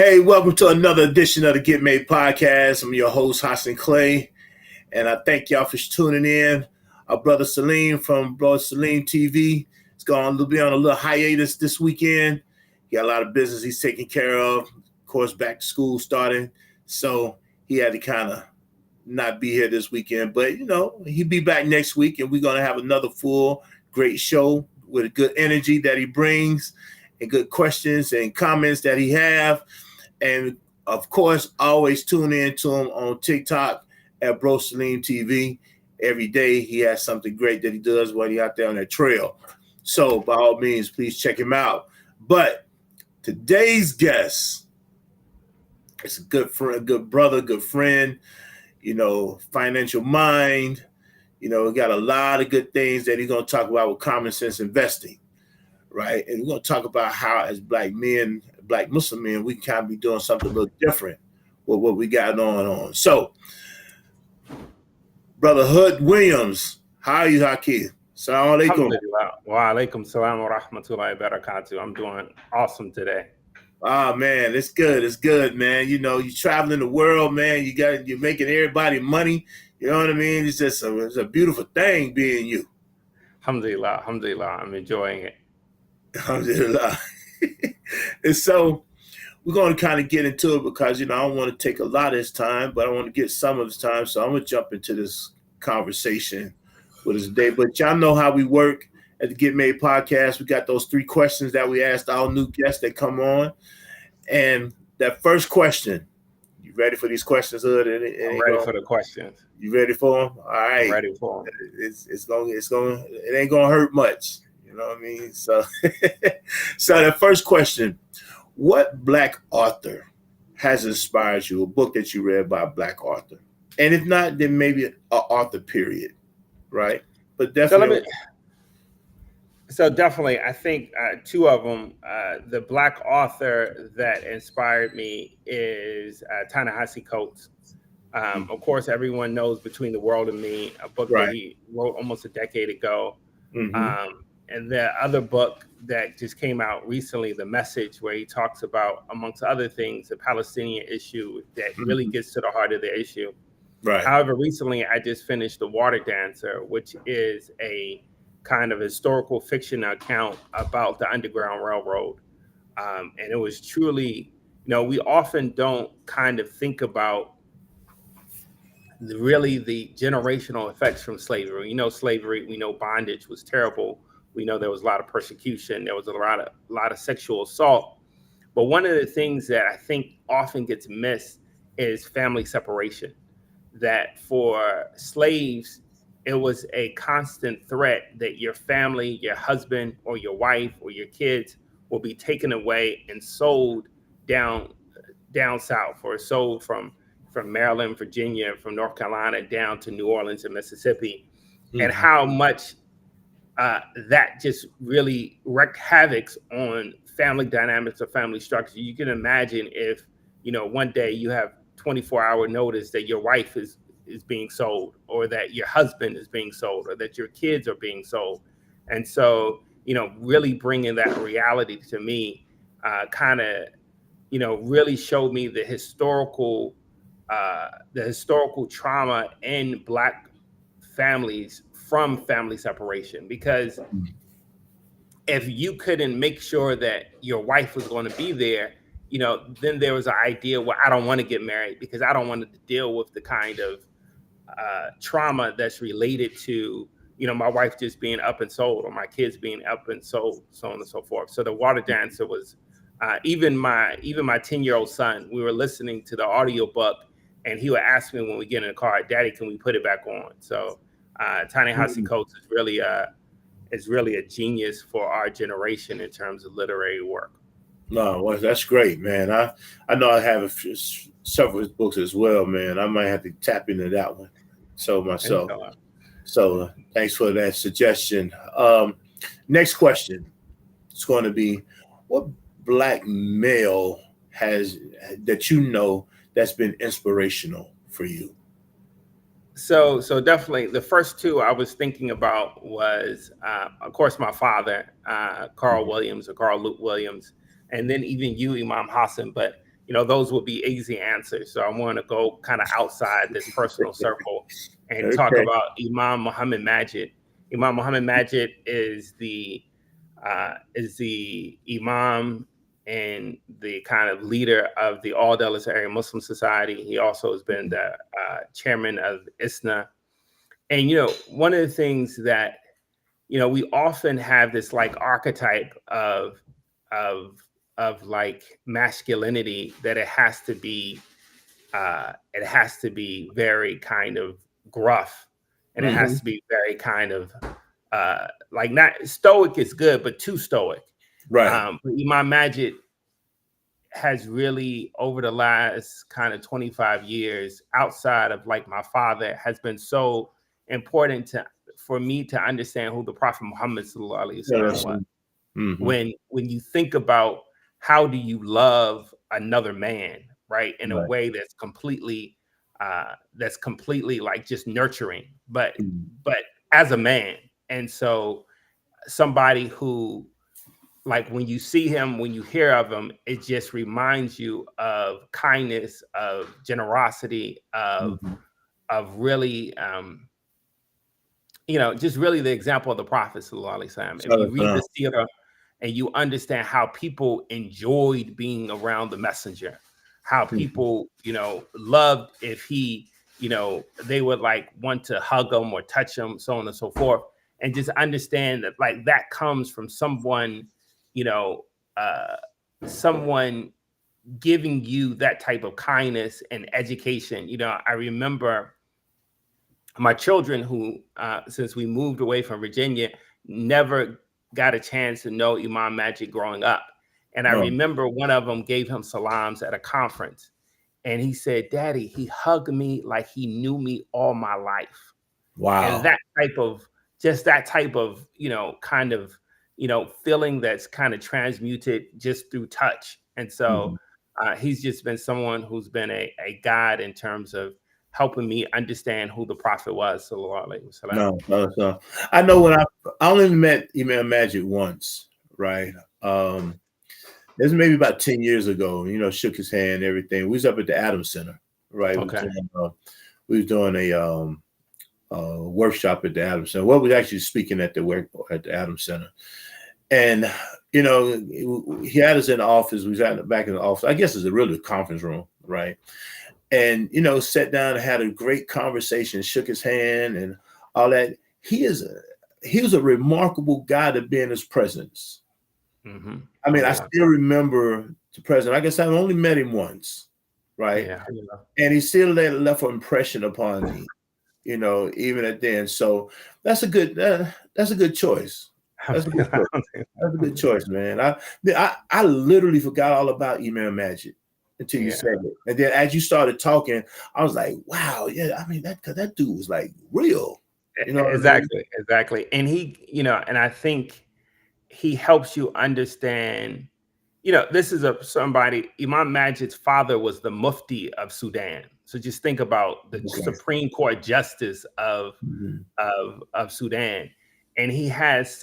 Hey, welcome to another edition of the Get Made Podcast. I'm your host, Hassan Clay, and I thank y'all for tuning in. Our brother Salim from Brother Salim TV is going to be on a little hiatus this weekend. He got a lot of business he's taking care of. Of course, back to school starting, so he had to kind of not be here this weekend. But, he'll be back next week, and we're going to have another full, great show with a good energy that he brings and good questions and comments that he have. And of course, always tune in to him on TikTok at Bro Salim TV. Every day he has something great that he does while he's out there on that trail. So by all means, please check him out. But today's guest is a good friend, good brother, good friend, financial mind. We got a lot of good things that he's going to talk about with common sense investing. Right. And we're going to talk about how, as Black men, Black Muslim men, we can kind of be doing something a little different with what we got on. So, Brother Hud Williams, how are you, Hakeem? Assalamu alaikum. Wa alaikum salam wa rahmatullahi wa barakatuh. I'm doing awesome today. Ah, man, it's good. It's good, man. You're traveling the world, man. You're making everybody money. You know what I mean? It's just it's a beautiful thing being you. Alhamdulillah. I'm enjoying it. Alhamdulillah. And so we're going to kind of get into it because, I don't want to take a lot of his time, but I want to get some of his time. So I'm going to jump into this conversation with us today. But y'all know how we work at the Get Made Podcast. We got those 3 questions that we asked all new guests that come on. And that first question, you ready for these questions, Hood? I'm ready for the questions. You ready for them? All right. I'm ready for them. It ain't going to hurt much. You know what I mean? So the first question, what Black author has inspired you, a book that you read by a Black author? And if not, then maybe an author period, right? But definitely. So definitely, I think 2 of them, the Black author that inspired me is Ta-Nehisi Coates. Of course, everyone knows Between the World and Me, a book that he wrote almost a decade ago. Mm-hmm. And the other book that just came out recently, The Message, where he talks about, amongst other things, the Palestinian issue that really gets to the heart of the issue. Right. However, recently I just finished The Water Dancer, which is a kind of historical fiction account about the Underground Railroad. And it was truly, we often don't kind of think about the generational effects from slavery. We know bondage was terrible. We know there was a lot of persecution. There was a lot of sexual assault. But one of the things that I think often gets missed is family separation. That for slaves, it was a constant threat that your family, your husband or your wife or your kids will be taken away and sold down south, or sold from Maryland, Virginia, from North Carolina down to New Orleans and Mississippi. Mm-hmm. And how much that just really wreaked havoc on family dynamics or family structure. You can imagine if, one day you have 24-hour notice that your wife is being sold, or that your husband is being sold, or that your kids are being sold. And so, really bringing that reality to me really showed me the historical trauma in Black families from family separation. Because if you couldn't make sure that your wife was going to be there, then there was an idea, well, I don't want to get married because I don't want to deal with the kind of trauma that's related to, my wife just being up and sold, or my kids being up and sold, so on and so forth. So The Water Dancer was, even my 10-year-old son, we were listening to the audiobook, and he would ask me when we get in the car, Daddy, can we put it back on? So Ta-Nehisi Coates is really a genius for our generation in terms of literary work. No, well, that's great, man. I know I have several of his books as well, man. I might have to tap into that one. So myself. So thanks for that suggestion. Next question. It's going to be, what Black male has that's been inspirational for you? So definitely the first 2 I was thinking about was, of course, my father, Carl Williams, or Carl Luke Williams, and then even you, Imam Hassan. But those would be easy answers. So I want to go kind of outside this personal circle and talk Okay. about Imam Muhammad Majid. Imam Muhammad Majid is the imam and the kind of leader of the All Dallas Area Muslim Society. He also has been the chairman of ISNA. And one of the things that we often have this like archetype of like masculinity, that it has to be very kind of gruff, and it has to be very kind of like, not stoic is good, but too stoic. Right. But Imam Majid has really, over the last kind of 25 years, outside of like my father, has been so important for me to understand who the Prophet Muhammad sallallahu alaihi wasallam was. When you think about how do you love another man, right, in a way that's completely like just nurturing, but as a man. And so somebody who, like, when you see him, when you hear of him, it just reminds you of kindness, of generosity, of really just really the example of the Prophet sallallahu alaihi wasallam. If you read the seerah and you understand how people enjoyed being around the messenger, how people, loved if he, they would like want to hug him or touch him, so on and so forth. And just understand that like that comes from someone, someone giving you that type of kindness and education. I remember my children who, since we moved away from Virginia, never got a chance to know Imam Majid growing up. And I remember one of them gave him salams at a conference. And he said, "Daddy, he hugged me like he knew me all my life." Wow. And that type of kind of, feeling that's kind of transmuted just through touch. And so he's just been someone who's been a guide in terms of helping me understand who the Prophet was, sallallahu alaihi wasallam. No. I know when I only met Imam Majid once, right? It was maybe about 10 years ago, shook his hand and everything. We was up at the Adams Center, right? Okay. We was doing a workshop at the Adams Center. Well, we were actually speaking at the Adams Center. And, he had us in the office. We was back in the office. I guess it's a really conference room, right? And, sat down and had a great conversation, shook his hand and all that. He was a remarkable guy to be in his presence. I mean, I still remember the president. I guess I only met him once, right? Yeah. And he still left an impression upon me, even at then. So that's a good choice. That's a good choice, man. I literally forgot all about Imam Majid until you said it. And then as you started talking, I was like, wow, yeah, I mean, that dude was like real. Exactly. And he, and I think he helps you understand, this is Imam Majid's father was the Mufti of Sudan. So just think about the Supreme Court Justice of Sudan. And he has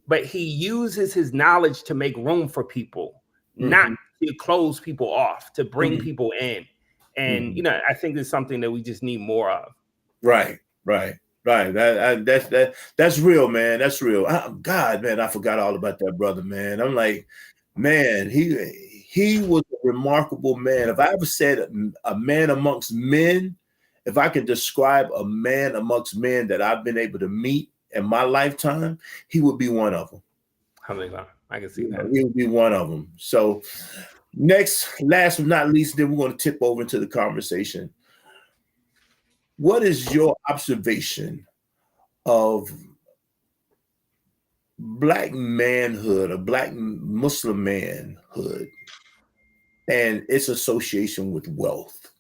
but he uses his knowledge to make room for people, not to close people off, to bring people in. And, I think it's something that we just need more of. Right. That's real, man. That's real. God, man, I forgot all about that brother, man. I'm like, man, he was a remarkable man. If I ever said a man amongst men, if I can describe a man amongst men that I've been able to meet in my lifetime, he would be one of them. Alhamdulillah, I can see that. He would be one of them. So last but not least, then we're going to tip over into the conversation. What is your observation of Black manhood, or Black Muslim manhood, and its association with wealth?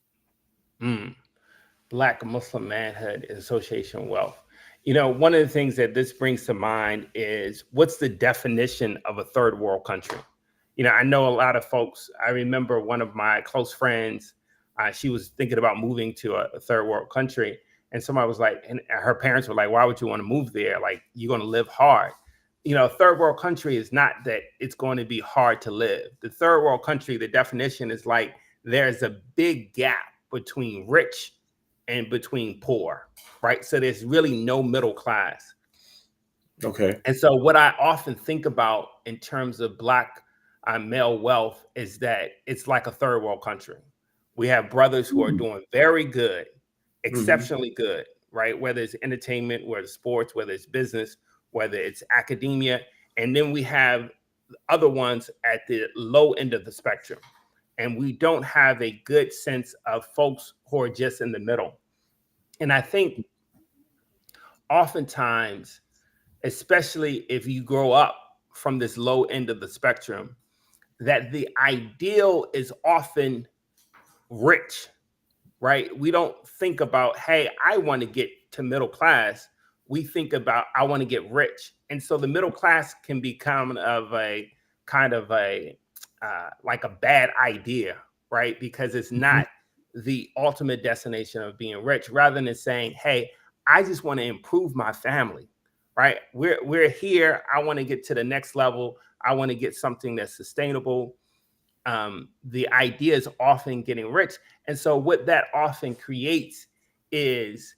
Black Muslim manhood in association with wealth. One of the things that this brings to mind is, what's the definition of a third world country? I know a lot of folks. I remember one of my close friends, she was thinking about moving to a third world country. And somebody was like, and her parents were like, "Why would you want to move there? Like, you're going to live hard." third world country is not that it's going to be hard to live. The third world country, the definition is like there's a big gap between rich and between poor, right? So there's really no middle class. Okay. And so what I often think about in terms of Black male wealth is that it's like a third world country. We have brothers who are doing very good, exceptionally good, right? Whether it's entertainment, whether it's sports, whether it's business, whether it's academia. And then we have other ones at the low end of the spectrum. And we don't have a good sense of folks who are just in the middle. And I think oftentimes, especially if you grow up from this low end of the spectrum, that the ideal is often rich, right? We don't think about, hey, I want to get to middle class. We think about, I want to get rich. And so the middle class can become like a bad idea, right? Because it's not the ultimate destination of being rich, rather than saying, hey, I just want to improve my family, right? We're here. I want to get to the next level. I want to get something that's sustainable. The idea is often getting rich. And so what that often creates is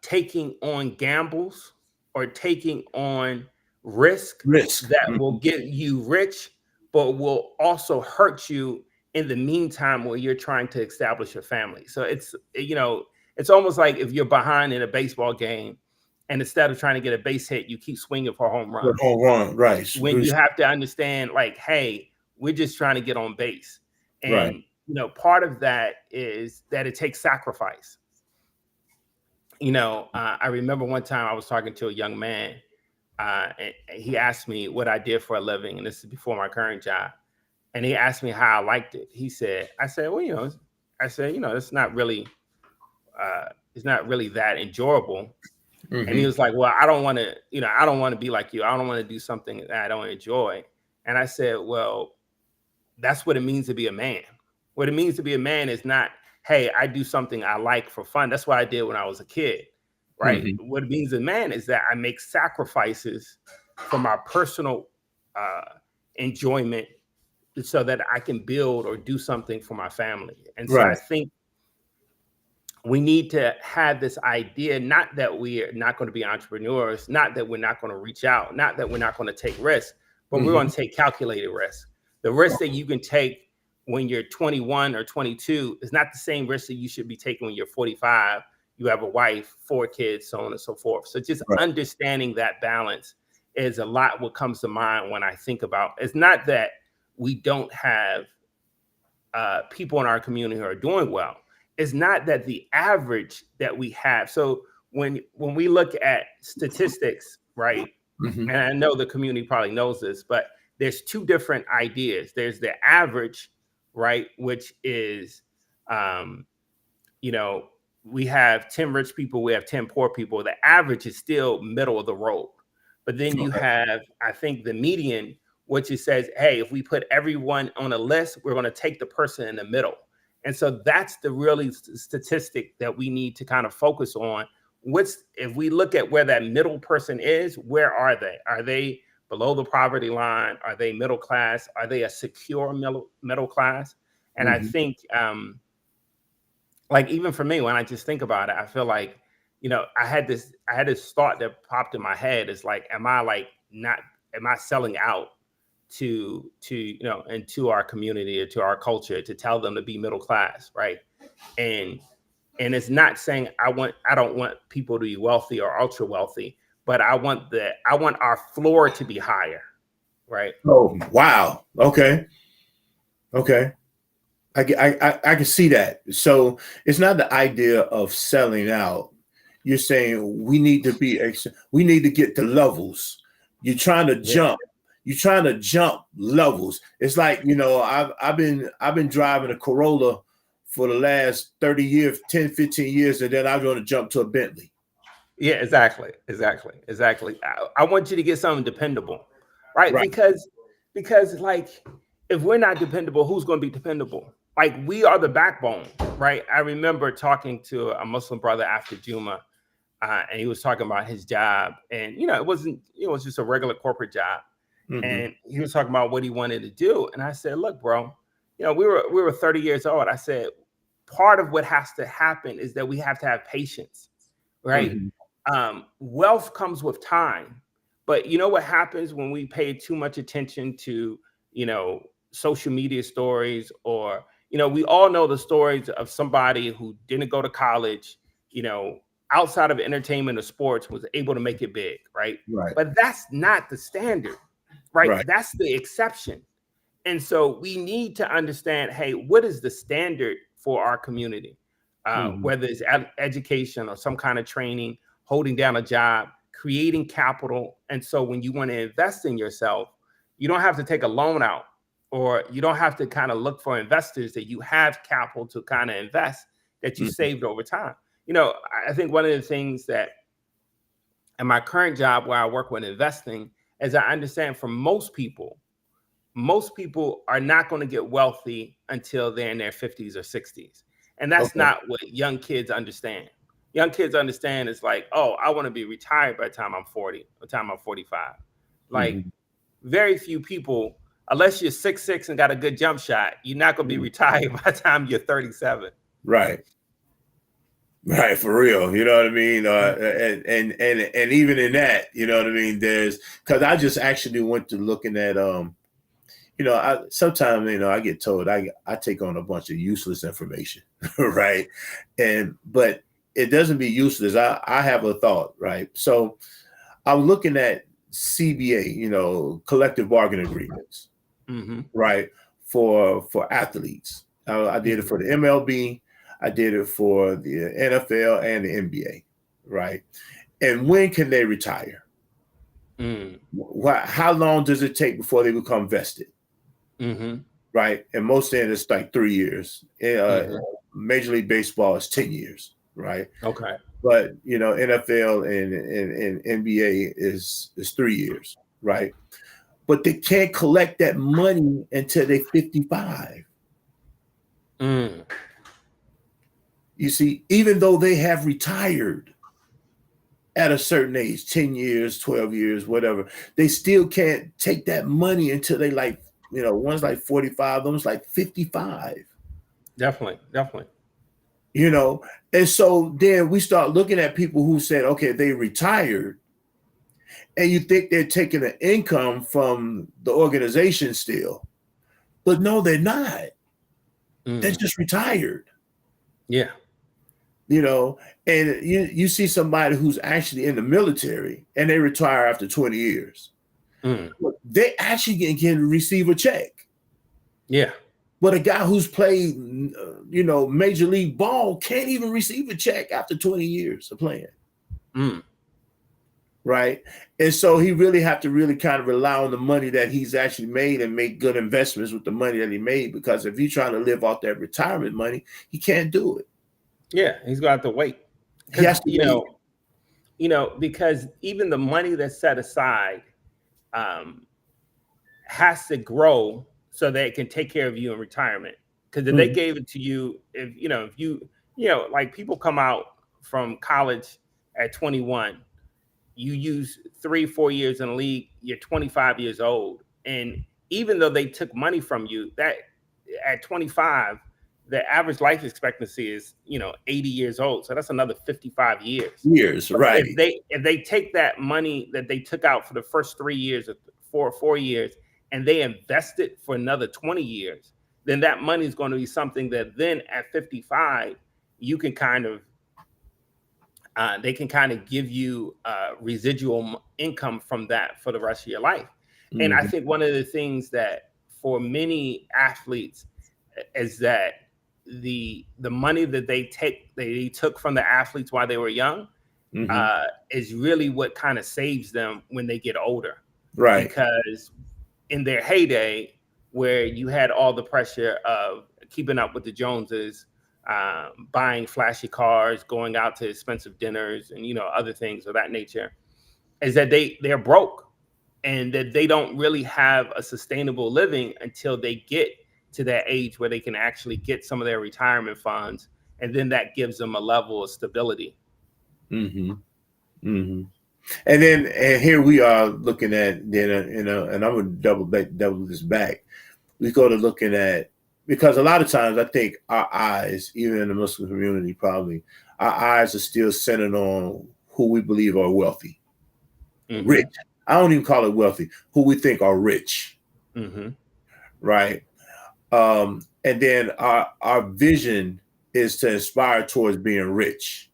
taking on gambles or taking on risk that will get you rich, but will also hurt you in the meantime while you're trying to establish a family. So it's almost like if you're behind in a baseball game and instead of trying to get a base hit, you keep swinging for a home run. Right. When you have to understand, like, hey, we're just trying to get on base. And, part of that is that it takes sacrifice. I remember one time I was talking to a young man and he asked me what I did for a living. And this is before my current job. And he asked me how I liked it. I said, well, it's not really that enjoyable. And he was like, well, I don't want to be like you. I don't want to do something that I don't enjoy. And I said, well, that's what it means to be a man. What it means to be a man is not, hey, I do something I like for fun. That's what I did when I was a kid, right? What it means to be a man is that I make sacrifices for my personal enjoyment so that I can build or do something for my family. And so I think we need to have this idea, not that we are not going to be entrepreneurs, not that we're not going to reach out, not that we're not going to take risks, but we're going to take calculated risks. The risk that you can take when you're 21 or 22 is not the same risk that you should be taking when you're 45. You have a wife, 4 kids, so on and so forth. So just understanding that balance is a lot what comes to mind when I think about. It's not that we don't have people in our community who are doing well. It's not that the average that we have. So when we look at statistics, right? And I know the community probably knows this, but there's 2 different ideas. There's the average, right? Which is, we have 10 rich people, we have 10 poor people. The average is still middle of the road. But then you have, I think, the median, which it says, hey, if we put everyone on a list, we're going to take the person in the middle. And so that's the really statistic that we need to kind of focus on. If we look at where that middle person is, where are they? Are they below the poverty line? Are they middle class? Are they a secure middle class? And I think, like, even for me, when I just think about it, I feel like, I had this thought that popped in my head. It's like, am I selling out to into our community or to our culture to tell them to be middle class, right? And it's not saying I don't want people to be wealthy or ultra wealthy, but I want our floor to be higher, right? Oh, wow. Okay. I can see that. So it's not the idea of selling out. You're saying we need to get to levels. You're trying to jump. You're trying to jump levels. It's like, I've been driving a Corolla for the last 30 years, 10, 15 years, and then I'm going to jump to a Bentley. Yeah, exactly. I want you to get something dependable, right? Because like, if we're not dependable, who's going to be dependable? Like, we are the backbone, right? I remember talking to a Muslim brother after Juma, and he was talking about his job, and it was just a regular corporate job, and he was talking about what he wanted to do, and I said, look, bro, we were 30 years old. I said, part of what has to happen is that we have to have patience, right? Wealth comes with time, but what happens when we pay too much attention to social media stories, or we all know the stories of somebody who didn't go to college, outside of entertainment or sports, was able to make it big, right? But that's not the standard, right? That's the exception. And so we need to understand, hey, what is the standard for our community? Whether it's education or some kind of training, holding down a job, creating capital. And so when you want to invest in yourself, you don't have to take a loan out, or you don't have to kind of look for investors, that you have capital to kind of invest that you saved over time. I think one of the things that in my current job where I work with investing is I understand for most people are not going to get wealthy until they're in their 50s or 60s. And that's not what young kids understand. Young kids understand it's like, oh, I want to be retired by the time I'm 40, by the time I'm 45. Like very few people, unless you're 6'6" and got a good jump shot, you're not going to be retired by the time you're 37. Right, for real. You know what I mean? And even in that, you know what I mean? Because I just actually went to looking at sometimes I get told I take on a bunch of useless information, right? But it doesn't be useless. I have a thought, right? So I'm looking at CBA, collective bargaining agreements, right? For athletes. I did it for the MLB. I did it for the NFL and the NBA, right? And when can they retire? How long does it take before they become vested? Right? And most of it's like 3 years. Major League Baseball is 10 years, right? Okay. But NFL and NBA is 3 years, right? But they can't collect that money until they're 55. You see, even though they have retired at a certain age, 10 years, 12 years, whatever, they still can't take that money until they one's like 45, one's like 55. Definitely. And so then we start looking at people who said, okay, they retired, and you think they're taking an income from the organization still. But no, they're not. They're just retired. Yeah. And you see somebody who's actually in the military and they retire after 20 years. They actually can receive a check. Yeah. But a guy who's played, Major League Ball can't even receive a check after 20 years of playing. Right. And so he really have to really kind of rely on the money that he's actually made and make good investments with the money that he made. Because if he's trying to live off that retirement money, he can't do it. Yeah, he's going to have to wait. He has to wait. Because even the money that's set aside has to grow so that it can take care of you in retirement. Because if they gave it to you, if you like people come out from college at 21, you use 3-4 years in the league, you're 25 years old. And even though they took money from you, that at 25, the average life expectancy is 80 years old, so that's another 55 years. Right? If they take that money that they took out for the first 3 years or 4 years and they invest it for another 20 years, then that money is going to be something that then at 55 you can kind of they can kind of give you residual income from that for the rest of your life. And I think one of the things that for many athletes is that the money that they took from the athletes while they were young is really what kind of saves them when they get older. Right. Because in their heyday, where you had all the pressure of keeping up with the Joneses, buying flashy cars, going out to expensive dinners, and other things of that nature, is that they're broke, and that they don't really have a sustainable living until they get to that age where they can actually get some of their retirement funds, and then that gives them a level of stability. Mm-hmm. And here we are looking at and I'm gonna double this back. We go to looking at, because a lot of times I think our eyes, even in the Muslim community, probably our eyes are still centered on who we believe are wealthy, rich. I don't even call it wealthy. Who we think are rich, right? And then our vision is to inspire towards being rich.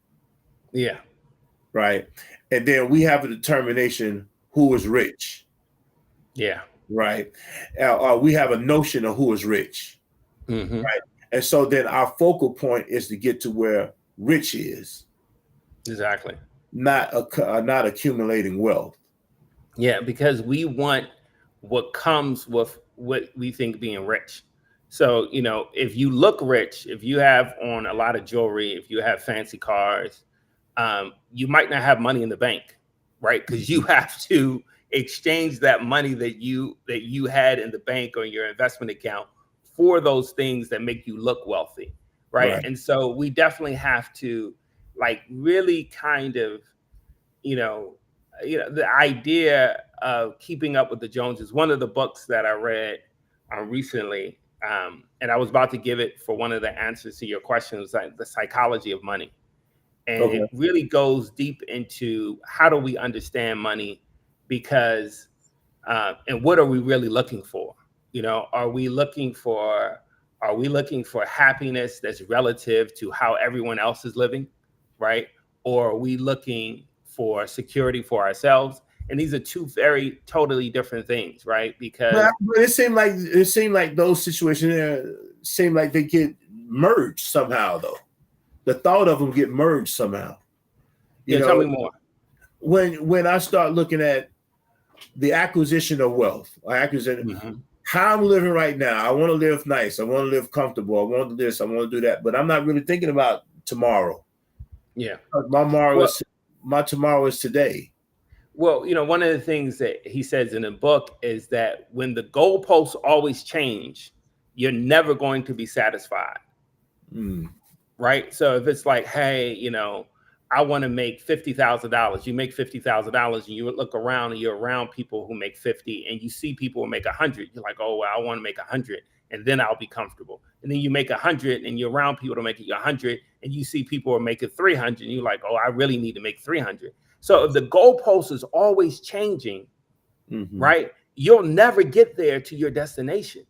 Yeah. Right. And then we have a determination who is rich. Yeah. Right. We have a notion of who is rich. Right. And so then our focal point is to get to where rich is. Exactly. Not accumulating wealth. Yeah, because we want what comes with what we think being rich. So, if you look rich, if you have on a lot of jewelry, if you have fancy cars, you might not have money in the bank, right? Because you have to exchange that money that you had in the bank or your investment account for those things that make you look wealthy, right? And so we definitely have to really kind of, the idea of keeping up with the Joneses. One of the books that I read recently, and I was about to give it for one of the answers to your questions, like The Psychology of Money. And it really goes deep into how do we understand money, because and what are we really looking for? Are we looking for happiness that's relative to how everyone else is living, right? Or are we looking for security for ourselves? And these are two very totally different things, right? Because but it seemed like those situations there seem like they get merged somehow, though. The thought of them get merged somehow. Tell me more. When I start looking at the acquisition of wealth, how I'm living right now, I want to live nice, I want to live comfortable, I want to do this, I want to do that, but I'm not really thinking about tomorrow. Yeah, my tomorrow is today. Well, one of the things that he says in the book is that when the goalposts always change, you're never going to be satisfied. Right? So if it's like, hey, I want to make $50,000. You make $50,000 and you look around and you're around people who make 50 and you see people who make 100. You're like, oh, well, I want to make 100 and then I'll be comfortable. And then you make 100 and you're around people to make 100 and you see people who are making 300 and you're like, oh, I really need to make 300. So if the goalpost is always changing, right, you'll never get there to your destination.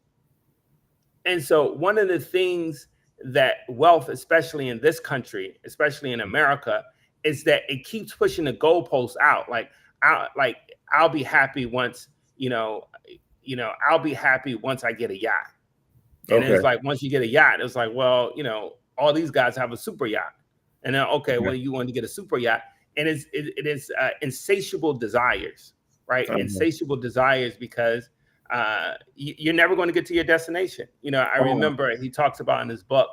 And so one of the things that wealth, especially in this country, especially in America, is that it keeps pushing the goalposts out. I'll be happy once, I'll be happy once I get a yacht. And it's like, once you get a yacht, it's like, well, all these guys have a super yacht. And then, well, you want to get a super yacht. And it is insatiable desires, right? Insatiable desires, because you're never going to get to your destination. I remember he talks about in his book,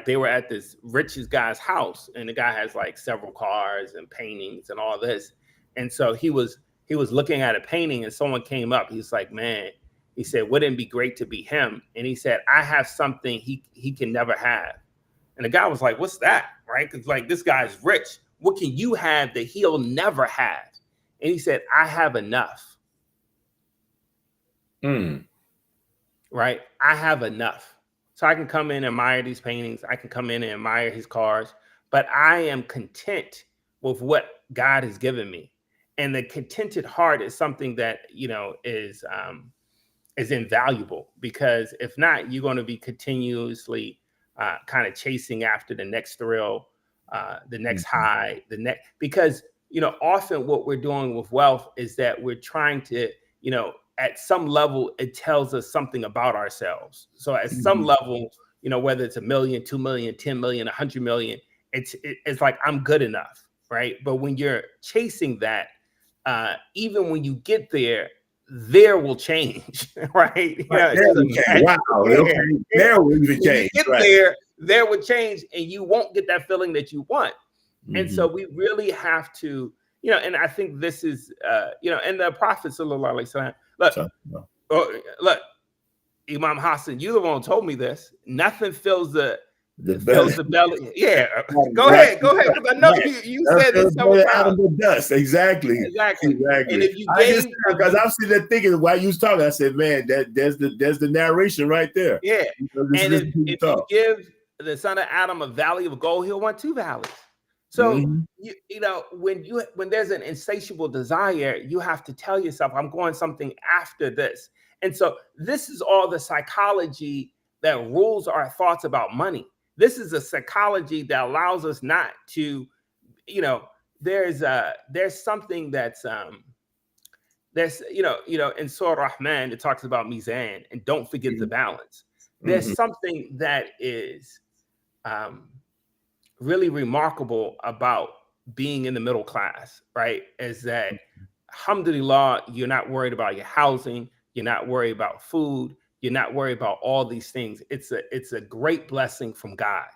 they were at this richest guy's house, and the guy has several cars and paintings and all this. And so he was looking at a painting, and someone came up. He's like, man, he said, wouldn't it be great to be him? And he said, I have something he can never have. And the guy was like, what's that? Right? Because this guy's rich. What can you have that he'll never have? And he said, I have enough. Right? I have enough. So I can come in and admire these paintings. I can come in and admire his cars. But I am content with what God has given me. And the contented heart is something that, is invaluable. Because if not, you're going to be continuously kind of chasing after the next thrill, the next high, because, often what we're doing with wealth is that we're trying to, at some level, it tells us something about ourselves. So at some level, whether it's $1 million, 2 million, 10 million, 100 million, it's like, I'm good enough. Right. But when you're chasing that, even when you get there will change, right? There will even change. There would change, and you won't get that feeling that you want. And so we really have to, and I think this is, and the Prophet sallallahu alaihi wasallam, look, Imam Hassan, you the one who told me this. Nothing fills the The It fills belly. the belly. Yeah. Go ahead. Go ahead. Because I know you said this several times. Dust. Exactly. Exactly. And if you I just gave, because I'm sitting there thinking while you was talking, I said, man, there's the narration right there. yeah. This And is if you give the son of Adam a valley of gold, he'll want 2 valleys. So you know, when there's an insatiable desire, you have to tell yourself, I'm going something after this. And so this is all the psychology that rules our thoughts about money. This is a psychology that allows us not to, you know, there's something that's there's in Surah Rahman it talks about mizan, and don't forget the balance. There's something that is really remarkable about being in the middle class, right? Is that, alhamdulillah, you're not worried about your housing, you're not worried about food, you're not worried about all these things. It's a great blessing from God,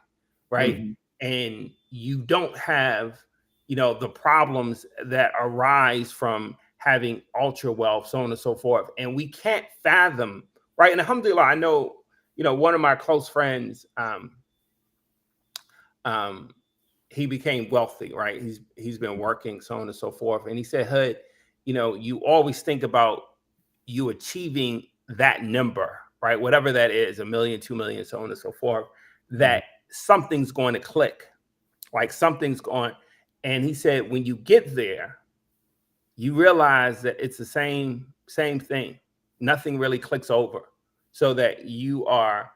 right? And you don't have, the problems that arise from having ultra wealth, so on and so forth. And we can't fathom, right? And alhamdulillah, I know, one of my close friends, he became wealthy, right? He's been working, so on and so forth. And he said, Hud, you always think about you achieving that number, right? Whatever that is, 1 million, 2 million, so on and so forth, that something's going to click, like something's going. And he said, when you get there, you realize that it's the same thing. Nothing really clicks over, so that you are,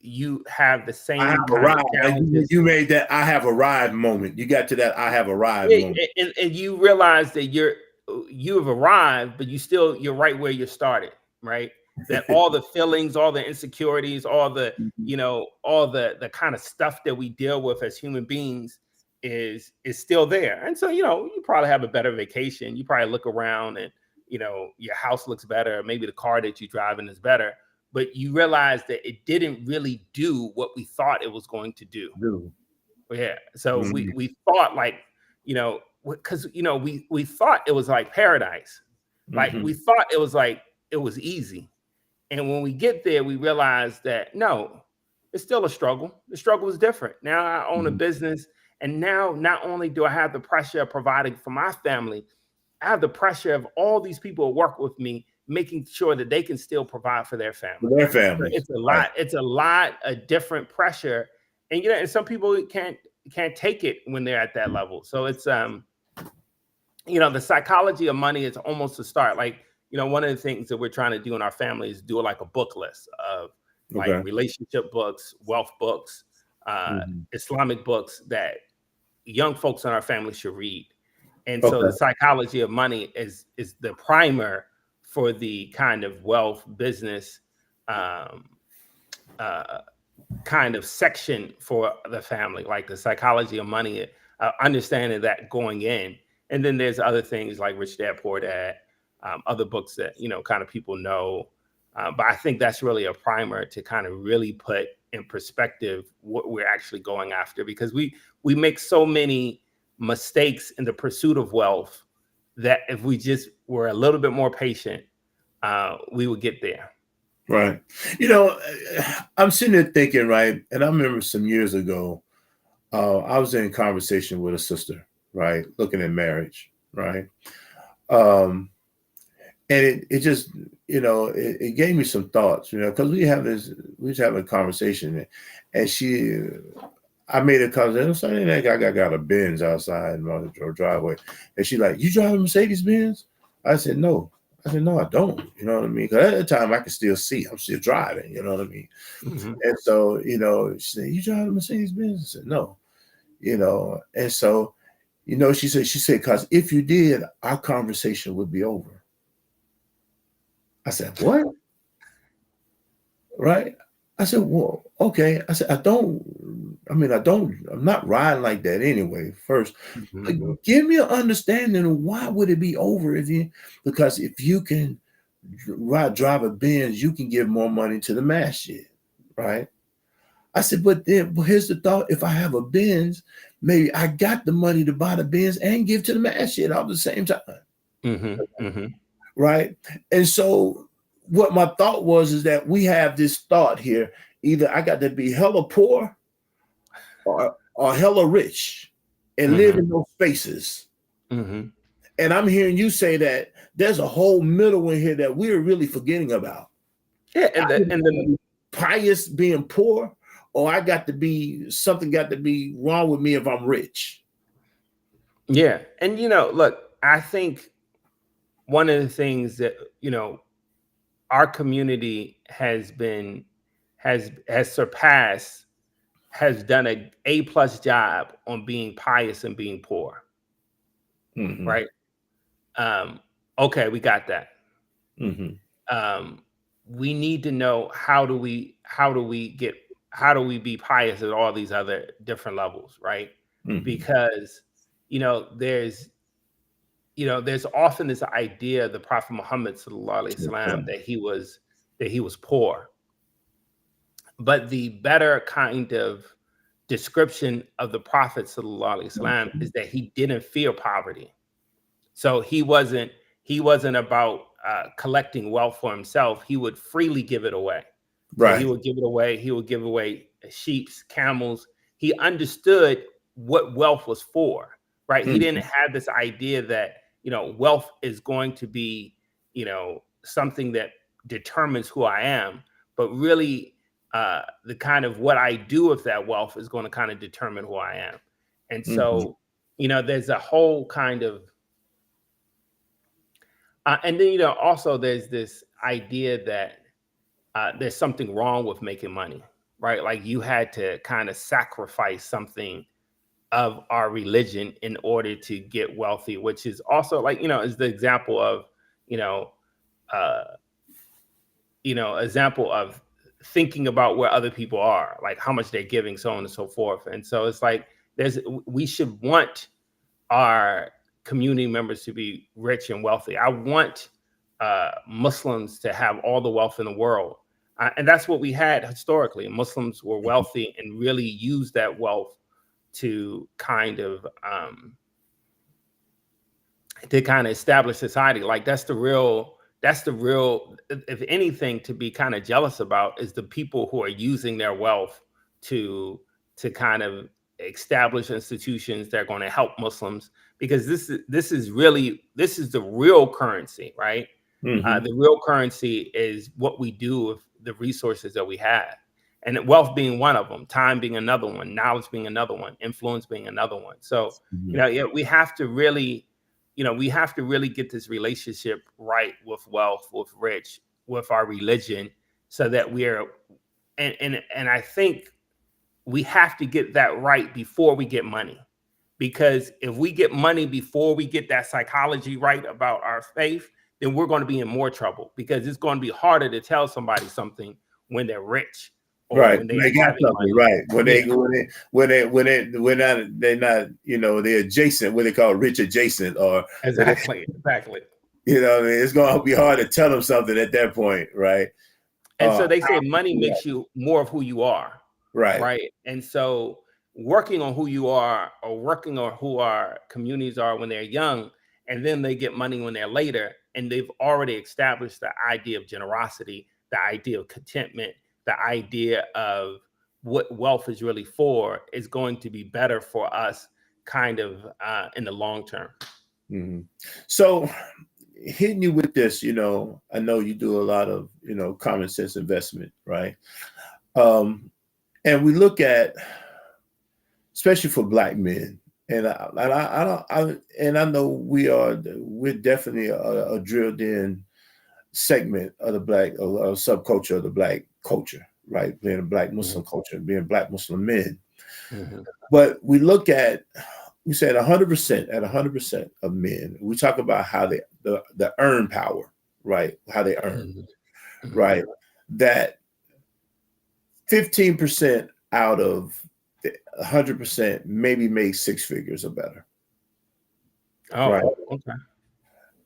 you have the same I have kind of arrived. You made that I have arrived moment. You got to that I have arrived moment. And you realize that you have arrived, but you're right where you started, right? That all the feelings, all the insecurities, all the, all the kind of stuff that we deal with as human beings is still there. And so, you probably have a better vacation. You probably look around and, your house looks better. Maybe the car that you're driving is better. But you realize that it didn't really do what we thought it was going to do. Yeah. So we thought because we thought it was like paradise. Like we thought it was like it was easy. And when we get there, we realize that no, it's still a struggle. The struggle is different. Now I own a business, and now not only do I have the pressure of providing for my family, I have the pressure of all these people who work with me, making sure that they can still provide for their family. It's a lot. Right. It's a lot of different pressure, and and some people can't take it when they're at that level. So it's the psychology of money is almost a start. Like one of the things that we're trying to do in our family is do like a book list of like relationship books, wealth books, Islamic books that young folks in our family should read. And so the psychology of money is the primer for the kind of wealth business kind of section for the family, like the psychology of money, understanding that going in. And then there's other things like Rich Dad, Poor Dad, other books that, kind of people know. But I think that's really a primer to kind of really put in perspective what we're actually going after, because we make so many mistakes in the pursuit of wealth that if we just were a little bit more patient, we would get there. Right. I'm sitting there thinking, right, and I remember some years ago, I was in conversation with a sister, right, looking at marriage, right, and it just, it gave me some thoughts, because we was having a conversation, and I made a conversation. Saying that guy got a Benz outside in my driveway, and she like, you drive a Mercedes Benz? I said, no. No, I don't. You know what I mean? Because at the time I could still see. I'm still driving. You know what I mean? And so, she said, you drive a Mercedes Benz? I said, no. And so, she said, because if you did, our conversation would be over. I said, what? Right? I said, well, okay. I said, I'm not riding like that anyway, first. Like, give me an understanding of why would it be over because if you can drive a Benz, you can give more money to the masjid, right? I said, but here's the thought. If I have a Benz, maybe I got the money to buy the Benz and give to the masjid all at the same time. Right? And so what my thought was is that we have this thought here, either I got to be hella poor or hella rich and live in those spaces. Mm-hmm. And I'm hearing you say that there's a whole middle in here that we're really forgetting about. Yeah, and the pious being poor, or I got to be something got to be wrong with me if I'm rich. Yeah, and look, I think one of the things that our community has surpassed, has done a A+ job on being pious and being poor. Mm-hmm. Right. Okay, we got that. Mm-hmm. We need to know how do we be pious at all these other different levels, right? Mm-hmm. Because there's often this idea of the Prophet Muhammad sallallahu alaihi wasallam that he was poor. But the better kind of description of the Prophet sallallahu alaihi wasallam is that he didn't fear poverty. So he wasn't about collecting wealth for himself. He would freely give it away. So Right. he would give it away. He would give away sheep, camels. He understood what wealth was for, right? Mm-hmm. He didn't have this idea that, wealth is going to be, something that determines who I am, but really the kind of what I do with that wealth is going to kind of determine who I am. And so, there's a whole kind of, and then, also there's this idea that there's something wrong with making money, right? Like you had to kind of sacrifice something of our religion in order to get wealthy, which is also like, is the example of, example of thinking about where other people are, like how much they're giving, so on and so forth. And so it's like, we should want our community members to be rich and wealthy. I want Muslims to have all the wealth in the world. And that's what we had historically. Muslims were wealthy and really used that wealth to kind of establish society. Like that's the real, if anything, to be kind of jealous about is the people who are using their wealth to kind of establish institutions that are going to help Muslims, because this is the real currency, right? Mm-hmm. The real currency is what we do with the resources that we have, and wealth being one of them, time being another one, knowledge being another one, influence being another one. So, we have to really, get this relationship right with wealth, with rich, with our religion, so that we're, and I think we have to get that right before we get money. Because if we get money before we get that psychology right about our faith, then we're going to be in more trouble, because it's going to be harder to tell somebody something when they're rich or right. when they got something, money. right. They're not, they're adjacent, what they call rich adjacent, or exactly. It's going to be hard to tell them something at that point, right? And so they say money makes you more of who you are. Right. And so working on who you are, or working on who our communities are when they're young, and then they get money when they're later, and they've already established the idea of generosity, the idea of contentment, the idea of what wealth is really for, is going to be better for us kind of in the long term. Mm-hmm. So hitting you with this, I know you do a lot of, common sense investment, right? And we look at, especially for Black men, and I know we're definitely a drilled in segment of the Black subculture of the Black culture, right? Being a Black Muslim culture, being Black Muslim men. Mm-hmm. But we look at, we said 100% of men. We talk about how the earn power, right? How they earn, right? That 15% out of 100% maybe make six figures or better. Oh, right. Okay.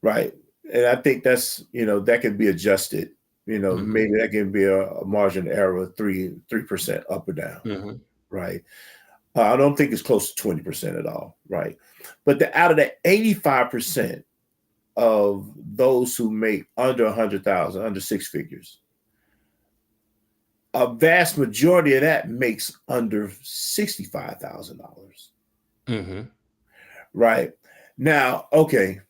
Right. And I think that's, that can be adjusted. Maybe that can be a margin of error of 3% up or down. Right. I don't think it's close to 20% at all. Right. But out of the 85% of those who make under 100,000, under six figures, a vast majority of that makes under $65,000. Mm-hmm. Right. Now, okay,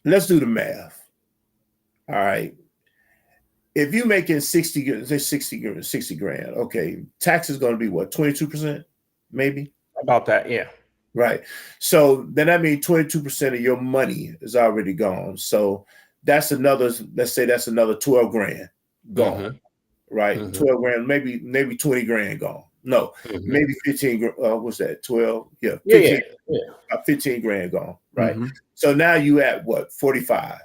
let's do the math. All right. If you're making 60 grand, okay, tax is going to be what, 22%, maybe? About that, yeah. Right. So then that means 22% of your money is already gone. So that's another, let's say that's another 12 grand gone. Mm-hmm. Right. Mm-hmm. 12 grand, maybe 20 grand gone. No, maybe 15. What's that? 12? Yeah. 15, 15 grand gone. Right. Mm-hmm. So now you at what? 45.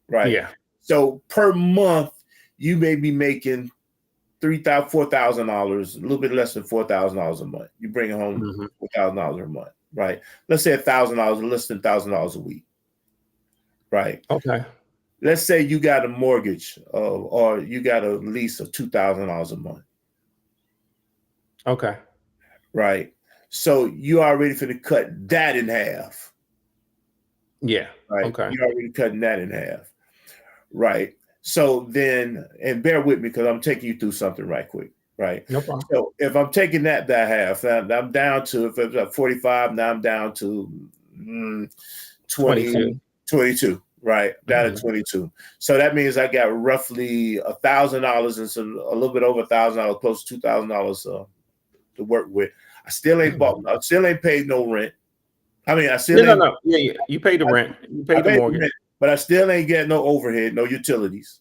Right. Yeah. So per month, you may be making $3,000, $4,000, a little bit less than $4,000 a month. You bring home $4,000 a month, right? Let's say $1,000, less than $1,000 a week, right? Okay. Let's say you got a mortgage or you got a lease of $2,000 a month. Okay. Right. So you already finna cut that in half. Yeah. Right. Okay. You're already cutting that in half. Right. So then, and bear with me because I'm taking you through something right quick. Right. No problem. So if I'm taking that half, I'm down to, if it's at 45, now I'm down to 22. Right. Down to 22. So that means I got roughly $1,000 and a little bit over $1,000, close to $2,000 to work with. I still ain't paid no rent. I mean, I still ain't. No. Yeah. You pay the rent. You pay the mortgage. Rent, but I still ain't getting no overhead, no utilities.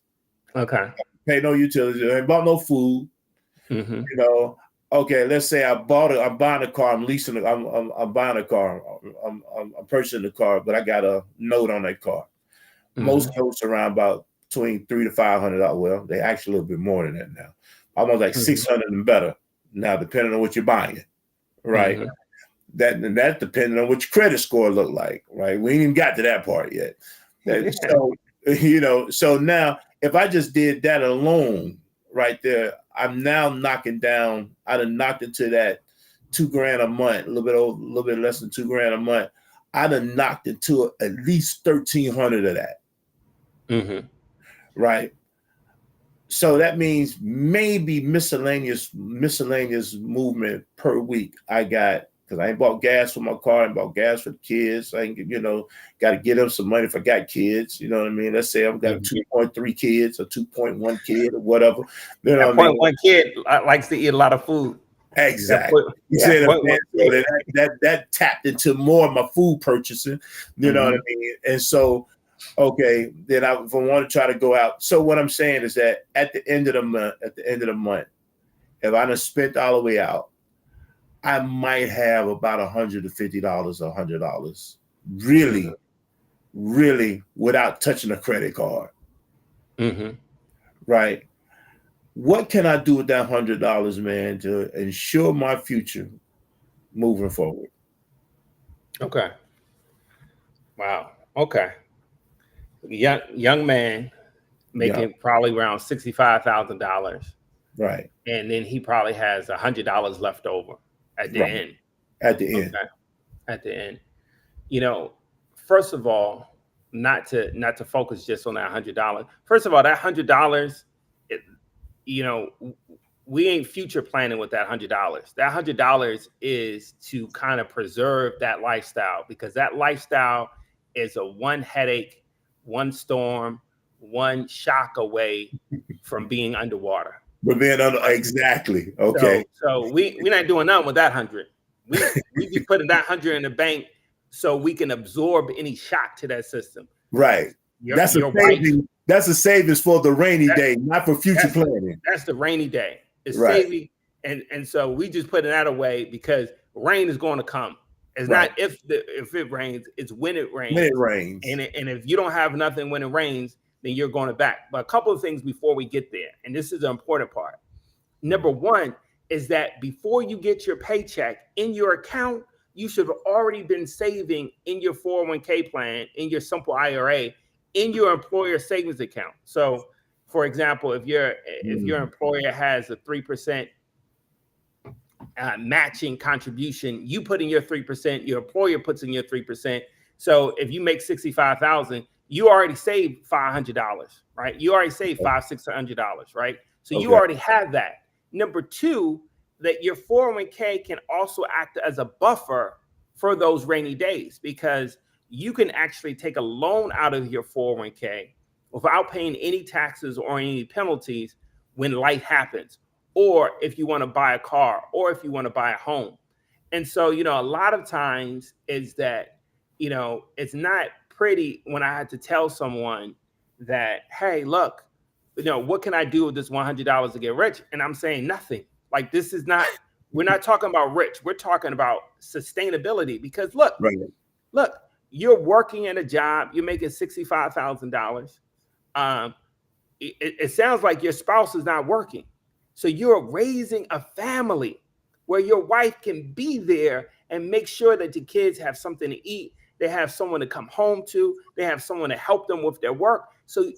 Okay. Pay no utilities. I ain't bought no food. Mm-hmm. You know. Okay, let's say I'm buying a car. I'm leasing. I'm buying a car. I'm purchasing the car, but I got a note on that car. Mm-hmm. Most notes around about between $300 to $500. Well, they actually a little bit more than that now. Almost like $600 and better now, depending on what you're buying. Right. Mm-hmm. That depending on what your credit score look like. Right. We ain't even got to that part yet. So so now if I just did that alone right there, I'm now knocking down. I done knocked into that $2,000 a month, a little bit less than $2,000 a month. I done knocked into at least 1,300 of that. Mm-hmm. Right. So that means maybe miscellaneous movement per week I got, because I ain't bought gas for my car, I ain't bought gas for the kids. I ain't, got to get them some money if I got kids. You know what I mean? Let's say I've got 2.3 kids or 2.1 kid or whatever. You know what I mean? One kid likes to eat a lot of food. Exactly. That tapped into more of my food purchasing. You know what I mean? And so, okay, then if I want to try to go out. So what I'm saying is that at the end of the month, if I done spent all the way out, I might have about $150 or $100, really, without touching a credit card. Mm-hmm. Right. What can I do with that $100, man, to ensure my future moving forward? Okay. Wow. Okay. Young man making probably around $65,000. Right. And then he probably has $100 left over at the end. At the end. Okay. At the end. First of all, not to focus just on that $100. First of all, that $100, we ain't future planning with that $100. That $100 is to kind of preserve that lifestyle, because that lifestyle is a one headache, one storm, one shock away from being underwater. But being exactly. Okay. So we're not doing nothing with that 100. We just putting that 100 in the bank so we can absorb any shock to that system. Right. That's a savings for the rainy day, not for future planning. That's the rainy day. It's right. saving, and so we just putting that away because rain is going to come. It's not if it rains, it's when it rains. When it rains. And if you don't have nothing when it rains, then you're going to back. But a couple of things before we get there, and this is the important part. Number one is that before you get your paycheck in your account, you should have already been saving in your 401k plan, in your simple IRA, in your employer savings account. So, for example, if your employer has a 3% matching contribution, you put in your 3%, your employer puts in your 3%. So if you make $65,000, you already saved $500, right? You already saved $500-$600, right? So you already have that. Number two, that your 401k can also act as a buffer for those rainy days, because you can actually take a loan out of your 401k without paying any taxes or any penalties when life happens, or if you want to buy a car, or if you want to buy a home. And so, a lot of times is that, it's not pretty when I had to tell someone that, hey, look, what can I do with this $100 to get rich? And I'm saying nothing. Like, this is not, we're not talking about rich. We're talking about sustainability, because look, you're working at a job, you're making $65,000. It sounds like your spouse is not working. So you're raising a family where your wife can be there and make sure that the kids have something to eat. They have someone to come home to. They have someone to help them with their work. So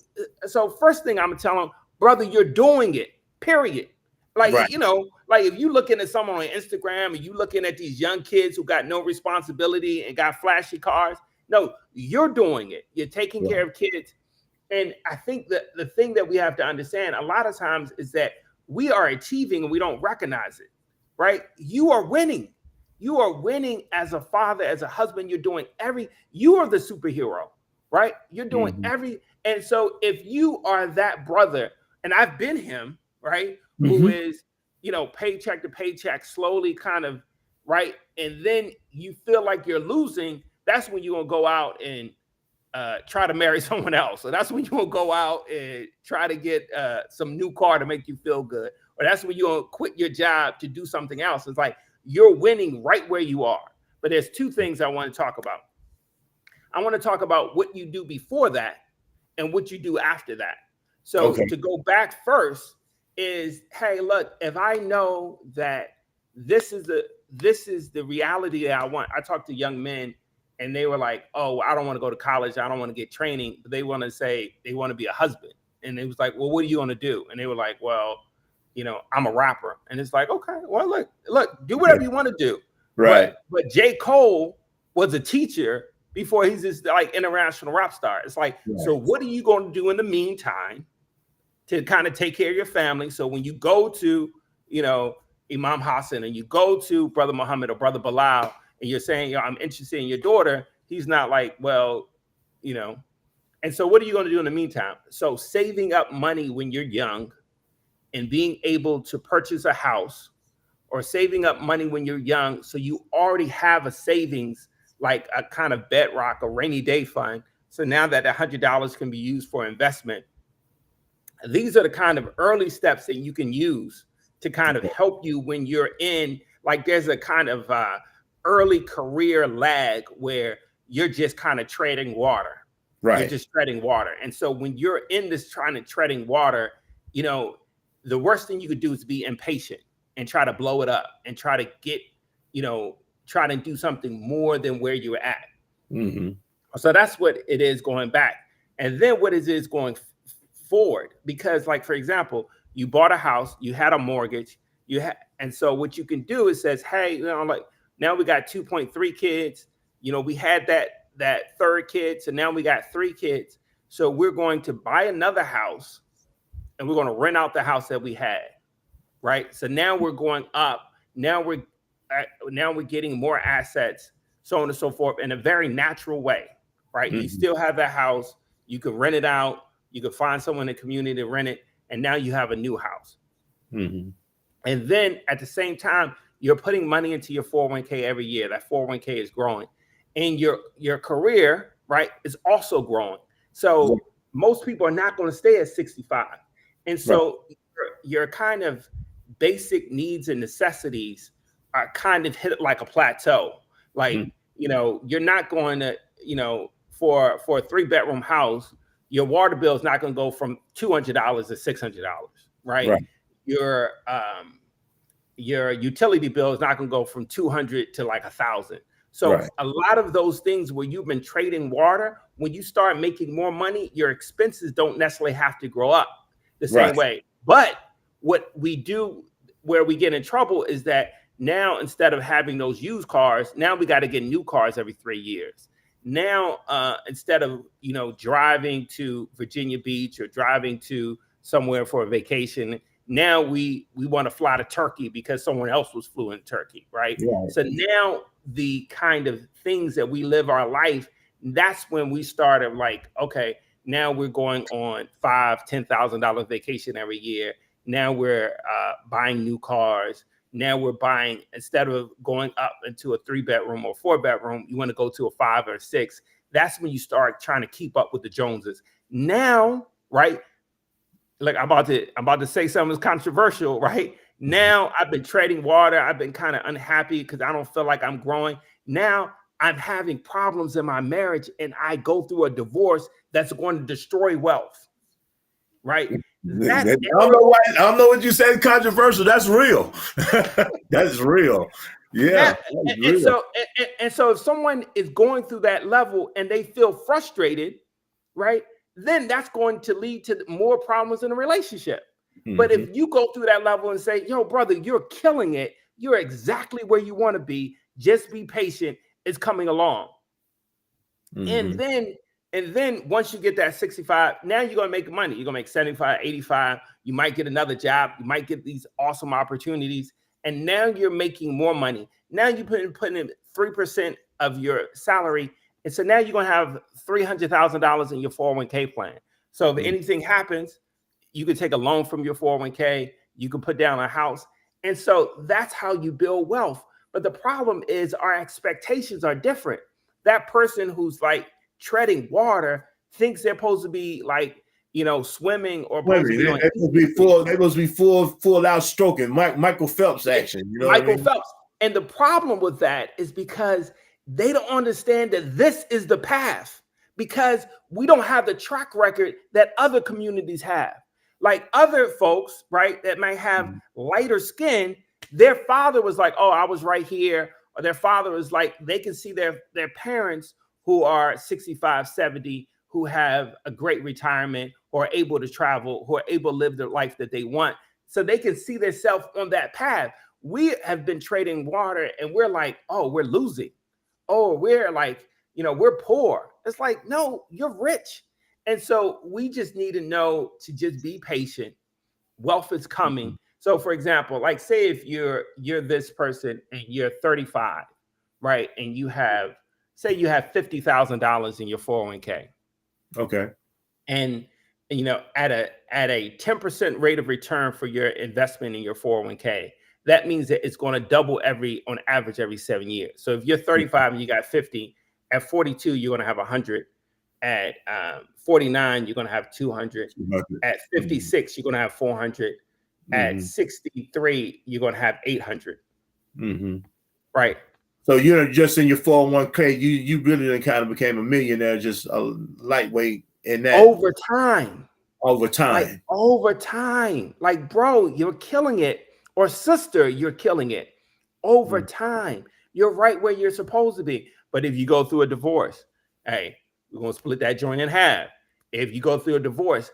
first thing I'm gonna tell them, brother, you're doing it, period. Like, like if you looking at someone on Instagram and you looking at these young kids who got no responsibility and got flashy cars, no, you're doing it. You're taking care of kids. And I think that the thing that we have to understand a lot of times is that we are achieving and we don't recognize it, right? You are winning. You are winning as a father, as a husband. You are the superhero, right? You're doing and so if you are that brother, and I've been him, right? Who is, paycheck to paycheck, slowly kind of, right? And then you feel like you're losing. That's when you're going to go out and try to marry someone else. So that's when you're going to go out and try to get some new car to make you feel good. Or that's when you're going to quit your job to do something else. It's like you're winning right where you are. But there's two things I want to talk about. I want to talk about what you do before that and what you do after that. So to go back first is, hey, look, if I know that this is the reality that I want. I talk to young men and they were like, oh, I don't want to go to college. I don't want to get training. But they want to say they want to be a husband. And it was like, well, what are you going to do? And they were like, well, I'm a rapper. And it's like, okay, well, look, do whatever you want to do. Right. But J. Cole was a teacher before he's this like international rap star. It's like, so what are you going to do in the meantime to kind of take care of your family? So when you go to, Imam Hassan and you go to Brother Muhammad or Brother Bilal, and you're saying, I'm interested in your daughter, he's not like, well, and so what are you going to do in the meantime? So saving up money when you're young and being able to purchase a house, or saving up money when you're young, so you already have a savings, like a kind of bedrock, a rainy day fund. So now that $100 can be used for investment. These are the kind of early steps that you can use to kind of help you when you're in, like there's a kind of early career lag where you're just kind of treading water. Right. You're just treading water. And so when you're in this trying to treading water, the worst thing you could do is be impatient and try to blow it up and try to get, try to do something more than where you're at. So that's what it is going back. And then what is it going forward? Because like, for example, you bought a house, you had a mortgage, and so what you can do is says, hey, like now we got 2.3 kids, we had that third kid. So now we got 3 kids. So we're going to buy another house and we're going to rent out the house that we had. Right. So now we're going up. Now we're getting more assets, so on and so forth, in a very natural way. Right. You still have that house. You can rent it out. You can find someone in the community to rent it. And now you have a new house. And then at the same time, you're putting money into your 401k every year. That 401k is growing. And your career, right, is also growing. So most people are not going to stay at 65. And so your kind of basic needs and necessities are kind of hit like a plateau. Like, you're not going to, for a 3-bedroom house, your water bill is not going to go from $200 to $600, right? Your utility bill is not going to go from $200 to like $1,000. So a lot of those things where you've been trading water, when you start making more money, your expenses don't necessarily have to grow up the same way. But what we do, where we get in trouble, is that now instead of having those used cars, now we got to get new cars every 3 years. Now, instead of, driving to Virginia Beach or driving to somewhere for a vacation, Now we want to fly to Turkey because someone else was flew in Turkey, right? Right. So now the kind of things that we live our life, that's when we started like, okay, now we're going on $5,000-$10,000 vacation every year. Now we're buying new cars. Now we're buying, instead of going up into a 3-bedroom or 4-bedroom, you want to go to a 5 or 6. That's when you start trying to keep up with the Joneses. Now, right? Like I'm about to say something that's controversial, right? Now I've been treading water. I've been kind of unhappy because I don't feel like I'm growing. Now I'm having problems in my marriage, and I go through a divorce that's going to destroy wealth, right? I don't know what you said controversial. That's real. That's real. Yeah. And so if someone is going through that level and they feel frustrated, right, then that's going to lead to more problems in a relationship. Mm-hmm. But if you go through that level and say, yo, brother, you're killing it. You're exactly where you want to be. Just be patient. It's coming along. Mm-hmm. And then once you get that 65, now you're going to make money. You're going to make 75, 85. You might get another job. You might get these awesome opportunities. And now you're making more money. Now you're putting in 3% of your salary. And so now you're going to have $300,000 in your 401k plan. So if anything happens, you can take a loan from your 401k. You can put down a house. And so that's how you build wealth. But the problem is our expectations are different. That person who's like treading water thinks they're supposed to be like, you know, swimming or they must be full out stroking, Michael Phelps action. You know Michael Phelps. And the problem with that is because they don't understand that this is the path, because we don't have the track record that other communities have. Like other folks, right, that might have lighter skin, their father was like, oh, I was right here. Or their father was like, they can see their parents who are 65, 70, who have a great retirement, or are able to travel, who are able to live the life that they want. So they can see themselves on that path. We have been trading water and we're like, oh, we're losing. Oh, we're like, you know, we're poor. It's like, no, you're rich. And so we just need to know to just be patient. Wealth is coming. So for example, like say if you're this person and you're 35, right? And you have, say you have $50,000 in your 401k. Okay. And you know, at a 10% rate of return for your investment in your 401k, that means that it's going to double on average every 7 years. So if you're 35 and you got 50, at 42, you're going to have 100. At 49, you're going to have 200. At 56, you're going to have 400. At 63, you're going to have 800. Right. So you're just in your 401k, you really kind of became a millionaire, just a lightweight in that. Over time. Like, over time. Like, bro, you're killing it. Or sister, you're killing it. Over time. You're right where you're supposed to be. But if you go through a divorce, hey, we're going to split that joint in half. If you go through a divorce,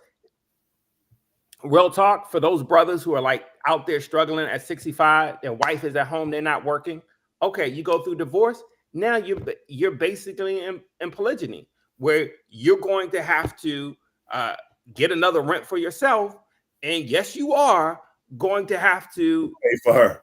real talk, for those brothers who are like out there struggling at 65, their wife is at home, they're not working. Okay, you go through divorce. Now you're basically in polygyny, where you're going to have to get another rent for yourself. And yes, you are going to have to pay for her.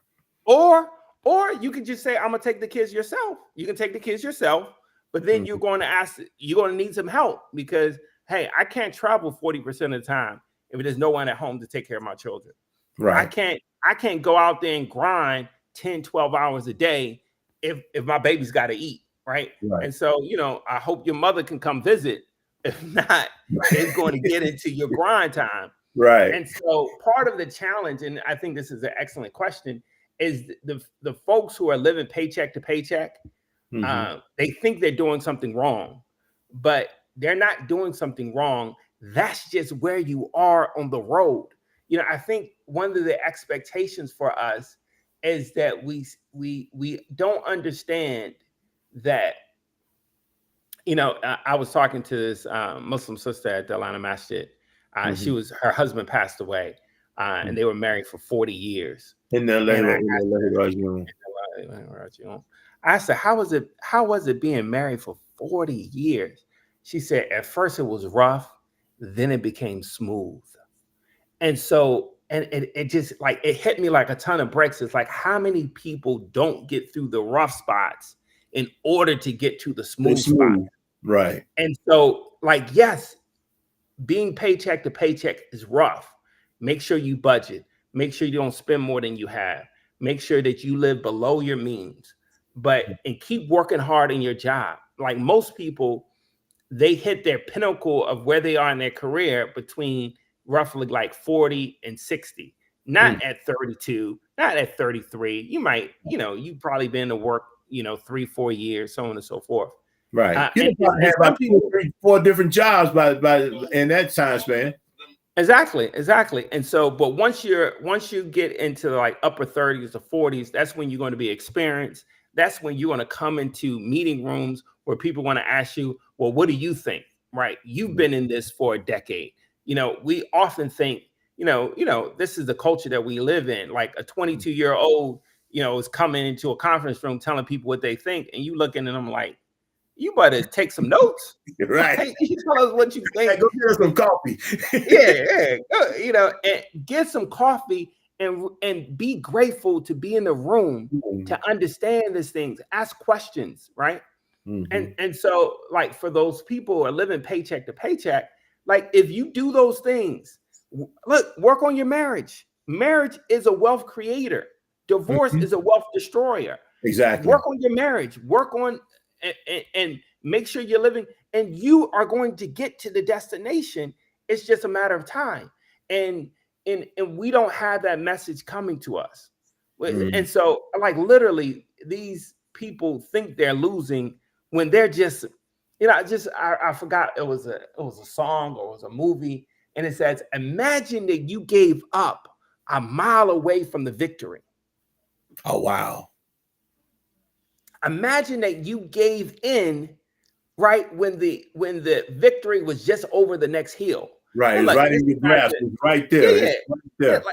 Or you can just say, I'm going to take the kids yourself. You can take the kids yourself, but then you're going to need some help because, hey, I can't travel 40% of the time if there's no one at home to take care of my children. Right. I can't go out there and grind 10, 12 hours a day if my baby's got to eat. Right. And so, you know, I hope your mother can come visit. If not, it's going to get into your grind time. Right. And so part of the challenge, and I think this is an excellent question, is the folks who are living paycheck to paycheck, they think they're doing something wrong, but they're not doing something wrong. That's just where you are on the road. You know, I think one of the expectations for us is that we don't understand that, you know, I was talking to this Muslim sister at the Atlanta Masjid. Her husband passed away, and they were married for 40 years. I said, how was it being married for 40 years? She said, at first it was rough, then it became smooth. And so And it just like, it hit me like a ton of bricks. It's like, how many people don't get through the rough spots in order to get to the smooth spot? Right. And so, like, yes, being paycheck to paycheck is rough. Make sure you budget. Make sure you don't spend more than you have. Make sure that you live below your means, and keep working hard in your job. Like most people, they hit their pinnacle of where they are in their career between roughly like 40 and 60, not at 32, not at 33. You might, you've probably been to work, 3-4 years, so on and so forth. Right. You probably have about 2 or 3, 4 different jobs by in that time span. Exactly. And so, but once you get into like upper 30s or 40s, that's when you're going to be experienced. That's when you're going to come into meeting rooms where people want to ask you, well, what do you think? Right? You've been in this for a decade. We often think, this is the culture that we live in. Like a 22-year-old, is coming into a conference room telling people what they think, and you looking at them like, you better take some notes. Right. You tell us what you think. Go get us some coffee. And get some coffee and be grateful to be in the room to understand these things. Ask questions, right? And so, like, for those people who are living paycheck to paycheck, like, if you do those things, look, work on your marriage. Marriage is a wealth creator. Divorce is a wealth destroyer. Exactly. Work on your marriage. Work on and make sure you're living, and you are going to get to the destination. It's just a matter of time. And we don't have that message coming to us. And so, like, literally, these people think they're losing when they're just, I forgot, it was a song or it was a movie, and it says, imagine that you gave up a mile away from the victory. Oh, wow. Imagine that you gave in right when the victory was just over the next hill. Right, it's right in your grasp. It's right there. Yeah. It's right there.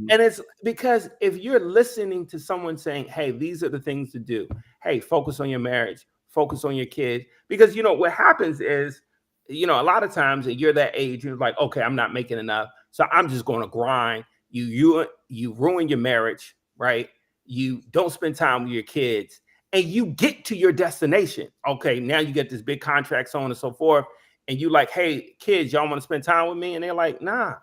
And it's because if you're listening to someone saying, hey, these are the things to do. Hey, focus on your marriage, focus on your kids. Because, what happens is, a lot of times you're that age, you're like, okay, I'm not making enough, so I'm just going to grind. You ruin your marriage, right? You don't spend time with your kids. And you get to your destination. Okay, now you get this big contract, so on and so forth. And you like, hey, kids, y'all want to spend time with me? And they're like, nah.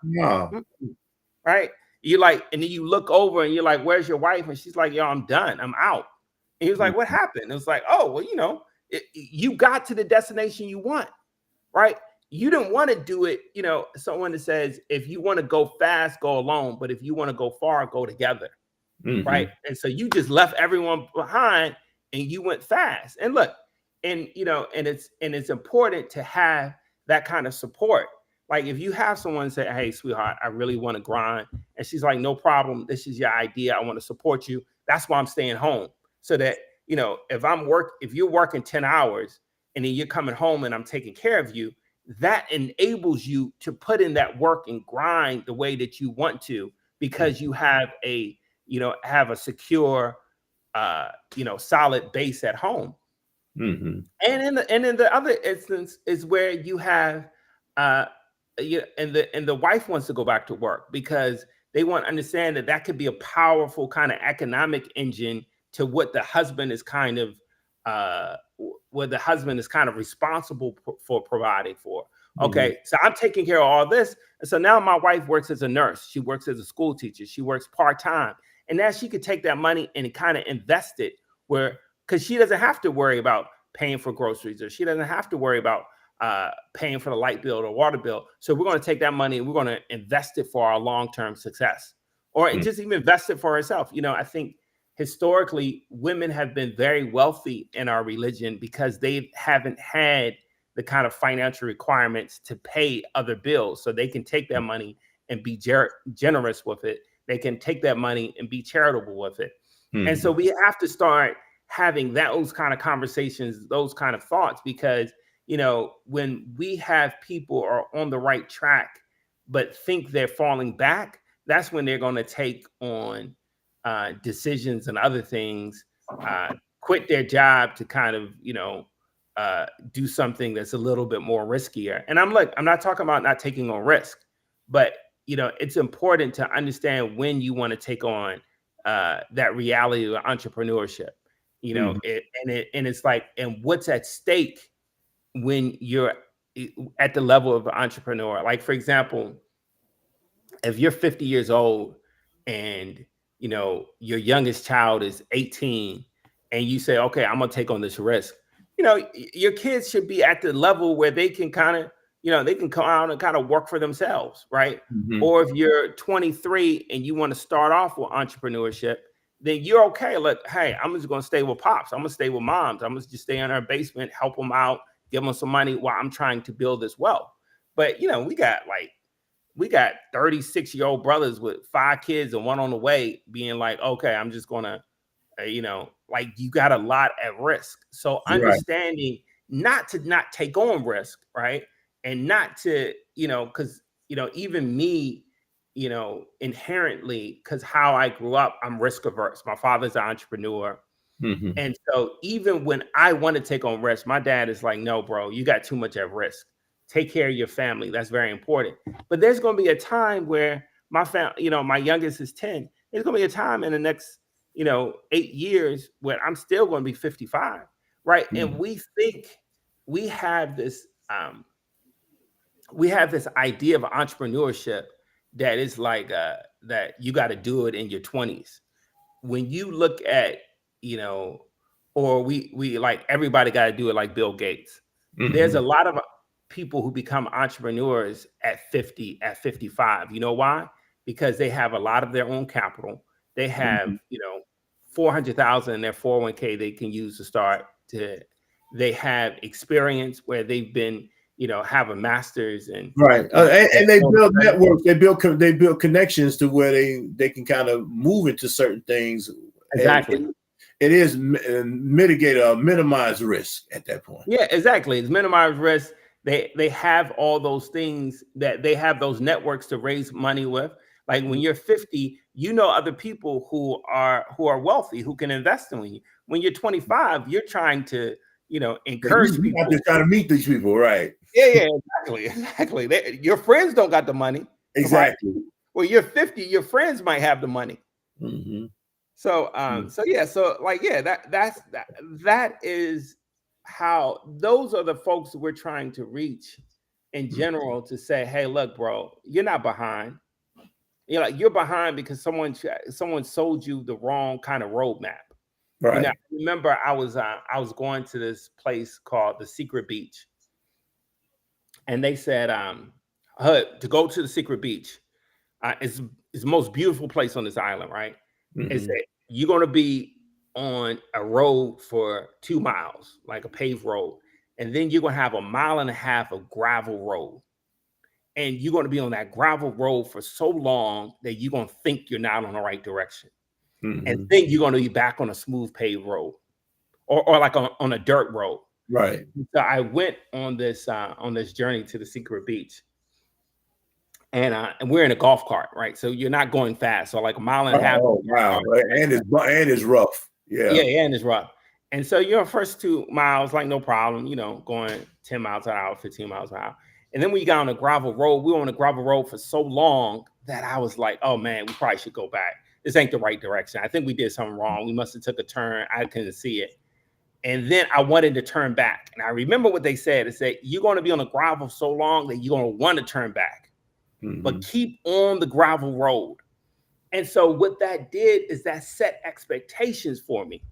Right? You like, and then you look over and you're like, where's your wife? And she's like, yo, I'm done. I'm out. And he was like, what happened? It was like, oh, well, you got to the destination you want, right? You didn't want to do it. Someone that says, if you want to go fast, go alone. But if you want to go far, go together. Right? And so you just left everyone behind and you went fast. And look, and it's important to have that kind of support. Like if you have someone say, hey, sweetheart, I really want to grind. And she's like, no problem. This is your idea. I want to support you. That's why I'm staying home. So that, if you're working 10 hours and then you're coming home and I'm taking care of you, that enables you to put in that work and grind the way that you want to, because you have a secure, solid base at home. And in the other instance is where you have, and the wife wants to go back to work because they want to understand that could be a powerful kind of economic engine to what the husband is kind of, responsible for providing for. Okay, so I'm taking care of all this, and so now my wife works as a nurse. She works as a school teacher. She works part-time. And now she could take that money and kind of invest it because she doesn't have to worry about paying for groceries, or she doesn't have to worry about paying for the light bill or water bill. So we're going to take that money and we're going to invest it for our long-term success, or just even invest it for herself. I think historically women have been very wealthy in our religion because they haven't had the kind of financial requirements to pay other bills. So they can take that money and be generous with it. They can take that money and be charitable with it. And so we have to start having those kind of conversations, those kind of thoughts, because, when we have people are on the right track, but think they're falling back, that's when they're going to take on decisions and other things, quit their job to kind of, do something that's a little bit more riskier. And I'm not talking about not taking on risk, but it's important to understand when you want to take on that reality of entrepreneurship. It's like, and what's at stake when you're at the level of an entrepreneur. Like, for example, if you're 50 years old and your youngest child is 18 and you say, okay, I'm gonna take on this risk, your kids should be at the level where they can kind of, they can come out and kind of work for themselves, right? Or if you're 23 and you want to start off with entrepreneurship, then you're okay. Look, hey, I'm just gonna stay with pops. I'm gonna stay with moms. I'm gonna just stay in our basement, help them out, give them some money while I'm trying to build this wealth. But we got 36-year-old brothers with 5 kids and one on the way being like, okay, I'm just going to, you got a lot at risk. So understanding not to not take on risk, right? And not to, because, even me, inherently, because how I grew up, I'm risk averse. My father's an entrepreneur. And so even when I want to take on risk, my dad is like, no, bro, you got too much at risk. Take care of your family. That's very important. But there's going to be a time where my youngest is 10. There's going to be a time in the next, 8 years where I'm still going to be 55, right? And we think we have this idea of entrepreneurship that is like that you got to do it in your 20s. When you look at, or we like everybody got to do it like Bill Gates. There's a lot of people who become entrepreneurs at 50, at 55. You know why? Because they have a lot of their own capital. They have, 400,000 in their 401k they can use to start. They have experience where they've been, have a master's and right. And they build networks. They build connections to where they can kind of move into certain things. Exactly. It is mitigate or minimize risk at that point. Yeah, exactly. It's minimize risk. They have all those things that they have those networks to raise money with. Like when you're 50, other people who are wealthy, who can invest in you. When you're 25, you're trying to, encourage people. You're trying to meet these people, right? Yeah, exactly. Your friends don't got the money. Exactly. Right? Well, you're 50, your friends might have the money. So, that is how those are the folks that we're trying to reach in general, to say, hey, look, bro, you're not behind. You're behind because someone sold you the wrong kind of roadmap. Right. I remember I was going to this place called the Secret Beach, and they said, Hud, to go to the Secret Beach, it's the most beautiful place on this island, right? It said you're going to be on a road for 2 miles, like a paved road, and then you're going to have 1.5 miles of gravel road. And you're going to be on that gravel road for so long that you're going to think you're not on the right direction. And then you're going to be back on a smooth paved road or like on a dirt road. Right. So I went on this journey to the Secret Beach, and we're in a golf cart, right? So you're not going fast. So like 1.5 miles. Oh, wow. And it's rough. Yeah. Yeah, and it's rough. And so your first 2 miles, like no problem, going 10 miles an hour, 15 miles an hour. And then we got on a gravel road. We were on a gravel road for so long that I was like, oh man, we probably should go back. This ain't the right direction. I think we did something wrong. We must have took a turn. I couldn't see it. And then I wanted to turn back. And I remember what they said. It said, you're going to be on the gravel so long that you're going to want to turn back. But keep on the gravel road. And so what that did is that set expectations for me.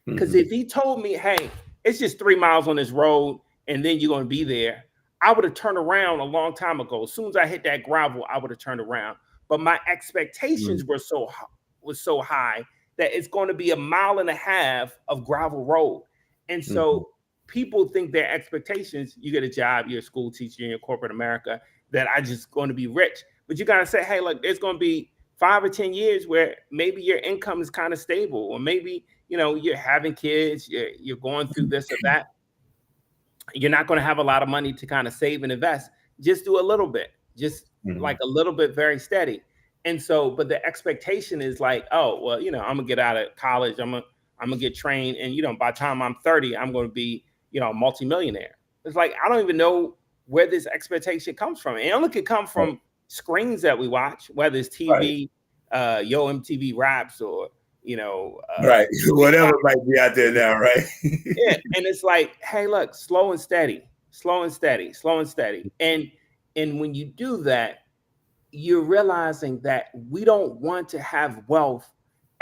Because if he told me, hey, it's just 3 miles on this road and then you're going to be there, I would have turned around a long time ago. As soon as I hit that gravel, I would have turned around. But my expectations were so high that it's going to be 1.5 miles of gravel road. And so people think their expectations, you get a job, you're a school teacher in corporate America, that I just going to be rich. But you got to say, hey, look, there's going to be 5 or 10 years where maybe your income is kind of stable, or maybe, you're having kids, you're going through this or that. You're not going to have a lot of money to kind of save and invest. Just do a little bit, just like a little bit, very steady. And so, but the expectation is like, oh, well, I'm going to get out of college. I'm going to get trained. And, by the time I'm 30, I'm going to be, a multimillionaire. It's like, I don't even know where this expectation comes from. And it only could come from screens that we watch, whether it's TV, Yo MTV Raps, or right, whatever might be out there now, right? Yeah, and it's like, hey, look, slow and steady, slow and steady, slow and steady, and when you do that, you're realizing that we don't want to have wealth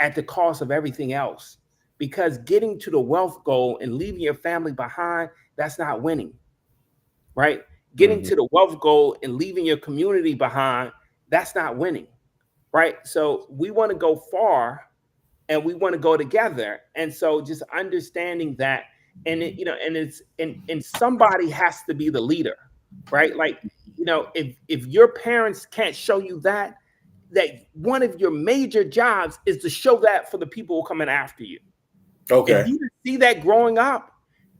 at the cost of everything else, because getting to the wealth goal and leaving your family behind, that's not winning, right? Getting to the wealth goal and leaving your community behind, that's not winning, right? So we want to go far and we want to go together. And so just understanding that, and and somebody has to be the leader, right? Like, if your parents can't show you that one of your major jobs is to show that for the people who are coming after you. Okay. If you see that growing up,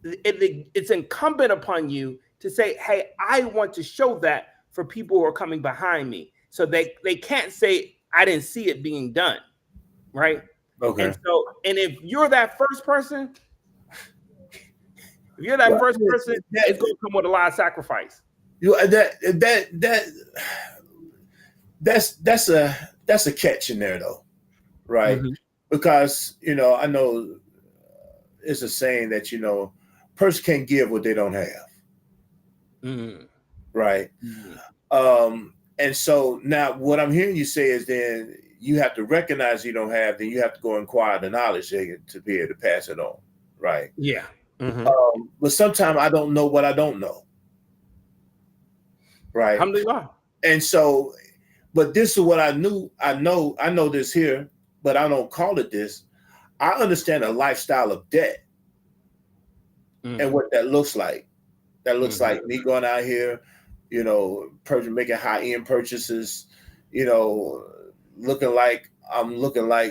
it's incumbent upon you to say, hey, I want to show that for people who are coming behind me. So they can't say, I didn't see it being done. Right. Okay. And if you're that first person, it's going to come with a lot of sacrifice. That's a catch in there though. Right. Mm-hmm. Because, I know it's a saying that, person can't give what they don't have. Mm-hmm. Right. Mm-hmm. And so now what I'm hearing you say is then you have to recognize you don't have, then you have to go acquire the knowledge to be able to pass it on. Right. Yeah. Mm-hmm. But sometimes I don't know what I don't know. Right. Alhamdulillah. And so, but this is what I knew. I know this here, but I don't call it this. I understand a lifestyle of debt and what that looks like. That looks like me going out here, making high-end purchases, looking like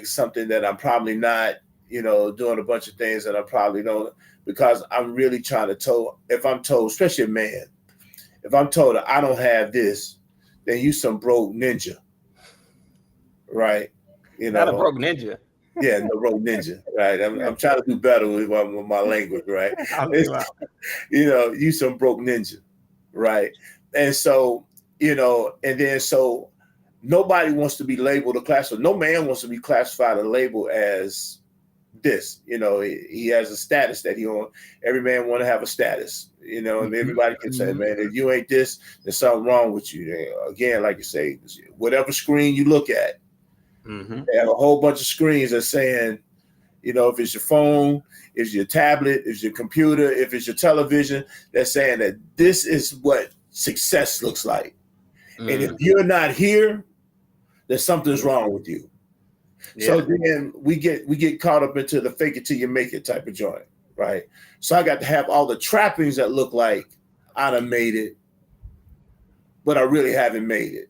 something that I'm probably not, doing a bunch of things that I probably don't, because I'm really trying to if I'm told, especially a man, if I'm told that I don't have this, then you some broke ninja, right? Not a broke ninja. Yeah, no broke ninja, right? I'm trying to do better with my language, right? You some broke ninja, right? And so, and then so nobody wants to be labeled or classified. No man wants to be classified or labeled as this. He has a status that he on. Every man want to have a status, and everybody can say, man, if you ain't this, there's something wrong with you. Again, like you say, whatever screen you look at, they have a whole bunch of screens that saying, if it's your phone, if it's your tablet, if it's your computer, if it's your television, they're saying that this is what success looks like. And if you're not here, then something's wrong with you. Yeah. So then we get caught up into the fake it till you make it type of joint, right? So I got to have all the trappings that look like I done made it, but I really haven't made it.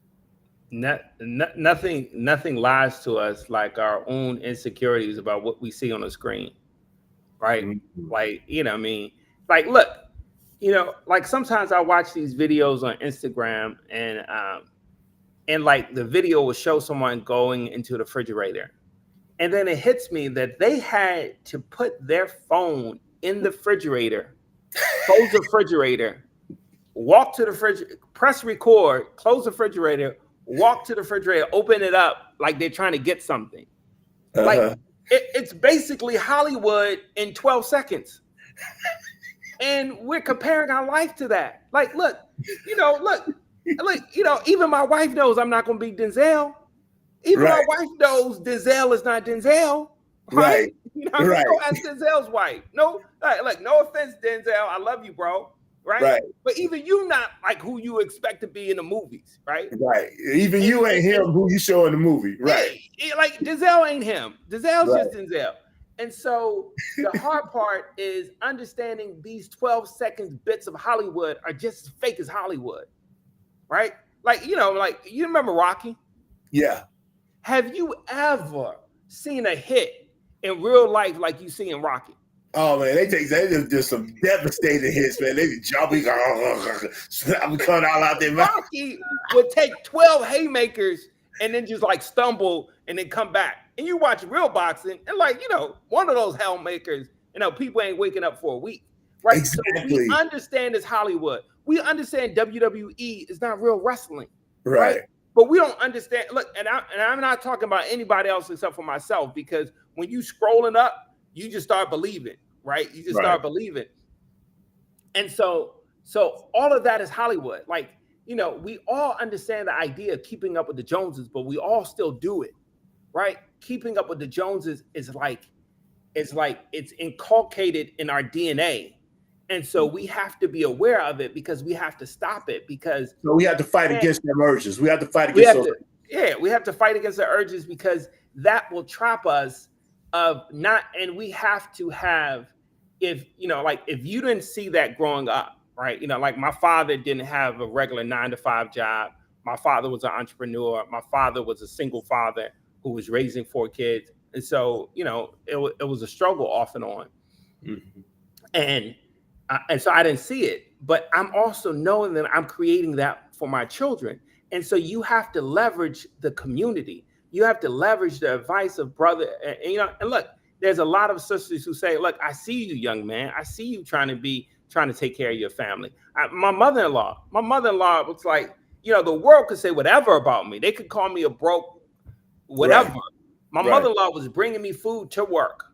Nothing lies to us like our own insecurities about what we see on the screen, right? Mm-hmm. Like, like, look, like sometimes I watch these videos on Instagram and like the video will show someone going into the refrigerator. And then it hits me that they had to put their phone in the refrigerator, close the refrigerator, walk to the refrigerator, press record, close the refrigerator, walk to the refrigerator, open it up like they're trying to get something. Like it's basically Hollywood in 12 seconds. And we're comparing our life to that. Like, look, even my wife knows I'm not going to be Denzel. Even my wife knows Denzel is not Denzel. Right. Right. Go ask Denzel's wife. No, like, no offense, Denzel. I love you, bro. Right. But even you not like who you expect to be in the movies. Right. Even you ain't him who you show in the movie. Right. Like Denzel ain't him. Denzel's just Denzel. And so the hard part is understanding these 12 seconds bits of Hollywood are just as fake as Hollywood. Right. Like, you remember Rocky? Yeah. Have you ever seen a hit in real life like you see in Rocky? Oh man, they just some devastating hits, man. They be jumping, I'm coming all out there. Rocky would take 12 haymakers and then just like stumble and then come back. And you watch real boxing and like, one of those haymakers, people ain't waking up for a week. Right. Exactly. So we understand this Hollywood. We understand WWE is not real wrestling. Right. But we don't understand. Look, and I'm not talking about anybody else except for myself, because when you scrolling up, you just start believing, right? You just start believing. And so all of that is Hollywood. Like, we all understand the idea of keeping up with the Joneses, but we all still do it, right? Keeping up with the Joneses is like it's inculcated in our DNA. And so we have to be aware of it, because we have to stop it, because we have to fight against the urges. We have to fight we against have those. we have to fight against the urges, because that will trap us of not, and we have to have, if you didn't see that growing up, right? Like my father didn't have a regular 9-to-5 job. My father was an entrepreneur. My father was a single father who was raising 4 kids. And so, it was a struggle off and on. Mm-hmm. And so I didn't see it, but I'm also knowing that I'm creating that for my children. And so you have to leverage the community. You have to leverage the advice of brother. And look, there's a lot of sisters who say, look, I see you, young man. I see you trying to take care of your family. My mother-in-law was like, the world could say whatever about me. They could call me a broke, whatever. Right. My mother-in-law was bringing me food to work.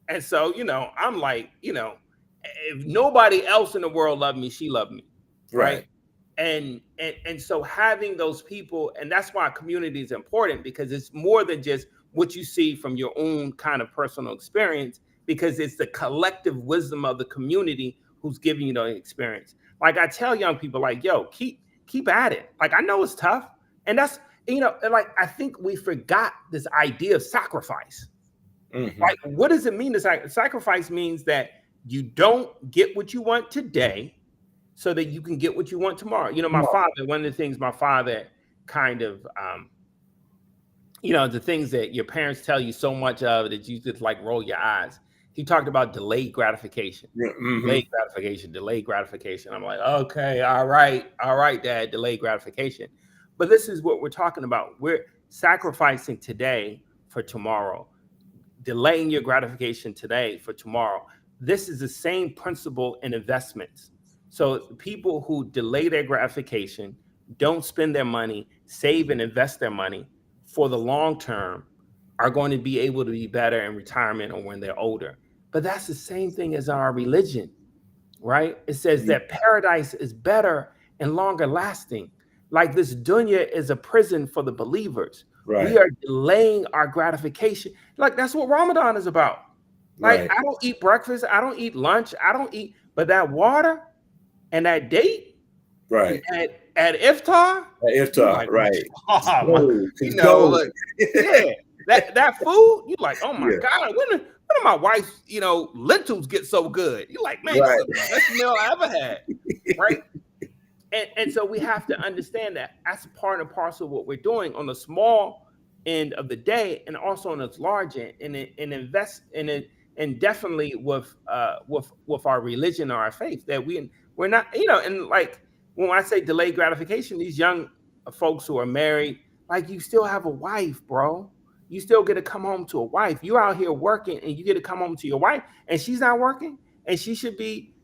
And so, I'm like, if nobody else in the world loved me, she loved me. Right. And so having those people, and that's why community is important, because it's more than just what you see from your own kind of personal experience, because it's the collective wisdom of the community who's giving you the experience. Like I tell young people, like, yo, keep at it. Like, I know it's tough. And that's, like, I think we forgot this idea of sacrifice. Mm-hmm. Like, what does it mean to sacrifice? Means that you don't get what you want today so that you can get what you want tomorrow. My father, one of the things my father kind of, the things that your parents tell you so much of that you just like roll your eyes. He talked about delayed gratification. Yeah, mm-hmm. Delayed gratification. I'm like, okay, all right, Dad, delayed gratification. But this is what we're talking about. We're sacrificing today for tomorrow, delaying your gratification today for tomorrow. This is the same principle in investments. So people who delay their gratification, don't spend their money, save and invest their money for the long term, are going to be able to be better in retirement or when they're older. But that's the same thing as our religion, right? It says that paradise is better and longer lasting. Like this dunya is a prison for the believers. Right. We are delaying our gratification. Like that's what Ramadan is about. Like I don't eat breakfast, I don't eat lunch, I don't eat, but that water and that date, right? At iftar, like, right? Look, yeah, that food, you like, oh my God, when do my wife's lentils get so good? You like, man, this is the best meal I ever had, right? And so we have to understand that that's part and parcel of what we're doing on the small end of the day, and also on its large end, and invest in it. And definitely with our religion or our faith, that we're not, and like when I say delayed gratification, these young folks who are married, like you still have a wife, bro. You still get to come home to a wife. You're out here working and you get to come home to your wife, and she's not working, and she should be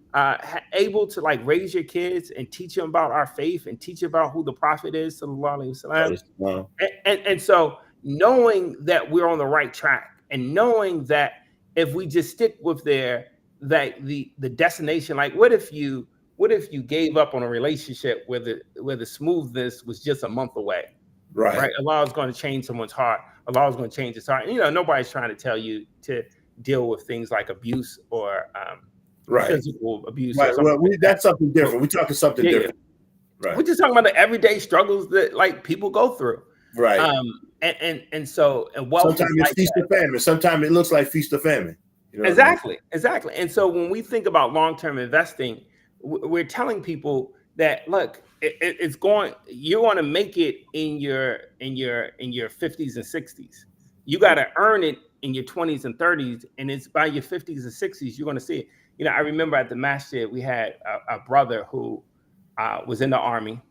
able to like raise your kids and teach them about our faith and teach about who the prophet is, sallallahu alaihi wasallam. And so knowing that we're on the right track, and knowing that if we just stick with the destination, like what if you gave up on a relationship where the smoothness was just a month away, right? Allah is going to change someone's heart. Allah is going to change his heart. And, nobody's trying to tell you to deal with things like abuse or physical abuse. Right. Well, that's something different. We're talking something different. Right. We're just talking about the everyday struggles that like people go through. Right. And sometimes it's feast or famine. Sometimes it looks like feast or famine. Exactly. And so when we think about long-term investing, we're telling people that look, you're going to make it in your 50s and 60s. You got to earn it in your 20s and 30s, and it's by your 50s and 60s you're going to see it. I remember at the masjid we had a brother who was in the army.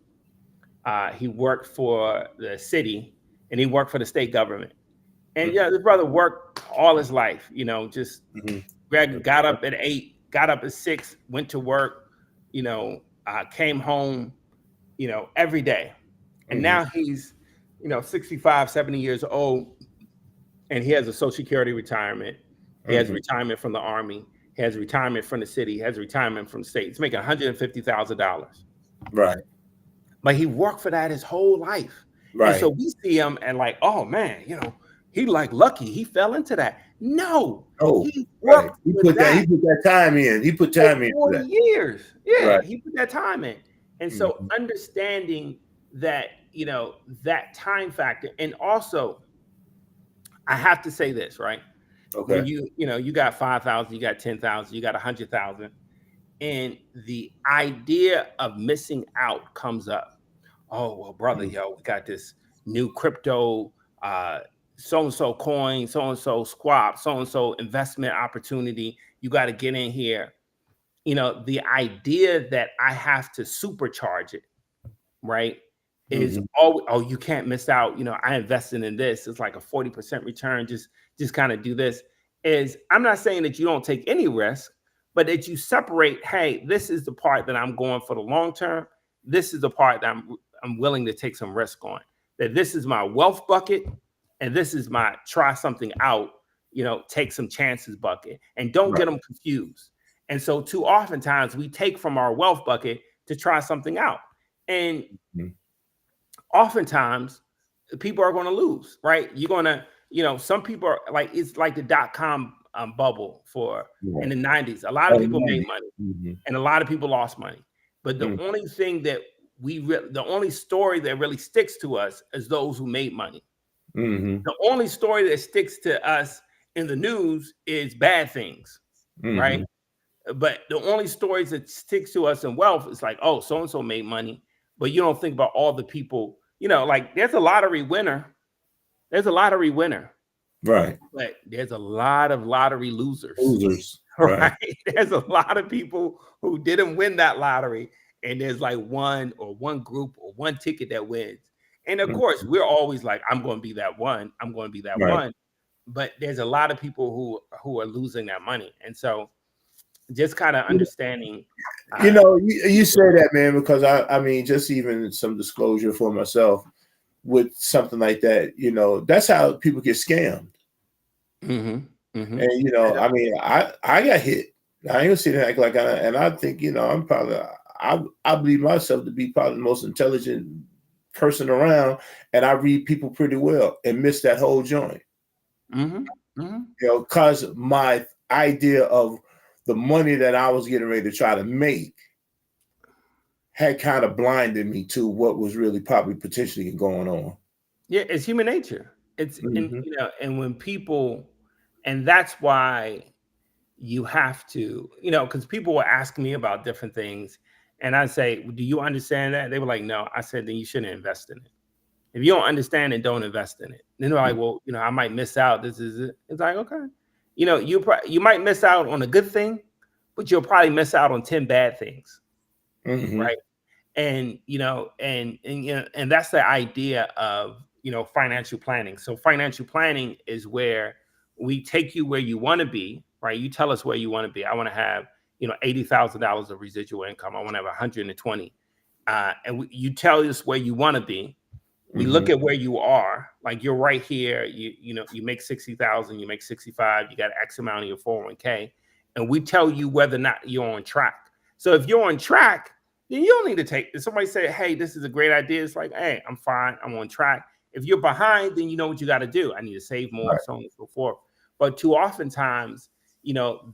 He worked for the city, and he worked for the state government. And this brother worked all his life, just got up at 8, got up at 6, went to work, came home, every day. And now he's 65, 70 years old, and he has a Social Security retirement. He has retirement from the Army. He has retirement from the city. He has retirement from the state. He's making $150,000. Right. But he worked for that his whole life. Right. And so we see him and like, oh man, he like lucky he fell into that. No. He worked he put that time in. He put time in 40 years. Yeah, right. He put that time in. And so understanding that, that time factor. And also, I have to say this, right? Okay. When you got 5,000, you got 10,000, you got 100,000, and the idea of missing out comes up. Oh, well, brother, we got this new crypto, so-and-so coin, so-and-so squab, so-and-so investment opportunity. You got to get in here. The idea that I have to supercharge it, right, is you can't miss out. I invested in this. It's like a 40% return. Just kind of do this. I'm not saying that you don't take any risk, but that you separate, hey, this is the part that I'm going for the long term. This is the part that I'm willing to take some risk on. That this is my wealth bucket, and this is my try something out, take some chances bucket. And don't get them confused. And so too oftentimes we take from our wealth bucket to try something out. And oftentimes people are going to lose, right? You're going to, some people are like, it's like the .com bubble in the 90s. A lot of people made money and a lot of people lost money. But the only thing that the only story that really sticks to us is those who made money. The only story that sticks to us in the news is bad things, right? But the only stories that sticks to us in wealth is like, oh, so-and-so made money. But you don't think about all the people, like there's a lottery winner. There's a lottery winner. Right. But there's a lot of lottery losers. Right. There's a lot of people who didn't win that lottery. And there's like one group or one ticket that wins. And of course, we're always like, I'm going to be that one. I'm going to be that one. But there's a lot of people who are losing that money. And so just kind of understanding. You say that, man, because I mean, just even some disclosure for myself with something like that, that's how people get scammed. And, I mean, I got hit. I ain't gonna sit there like and I think, I'm probably, I believe myself to be probably the most intelligent person around, and I read people pretty well and miss that whole joint. Because my idea of the money that I was getting ready to try to make had kind of blinded me to what was really probably potentially going on. Yeah, it's human nature. It's and when people, and that's why you have to, because people will ask me about different things, and I say, "Do you understand that?" They were like, "No." I said, "Then you shouldn't invest in it. If you don't understand it, don't invest in it." Then they're like, "Well, I might miss out. This is it." It's like, okay, you might miss out on a good thing, but you'll probably miss out on 10 bad things, right? And and that's the idea of financial planning. So financial planning is where we take you where you want to be, right? You tell us where you want to be. I want to have $80,000 of residual income. I want to have 120, and you tell us where you want to be. We look at where you are, like you're right here. You make 60,000, you make 65, you got X amount in your 401k, and we tell you whether or not you're on track. So if you're on track, then you don't need to take. If somebody say, "Hey, this is a great idea," it's like, "Hey, I'm fine. I'm on track." If you're behind, then you know what you got to do. I need to save more, so on and so forth. But too oftentimes,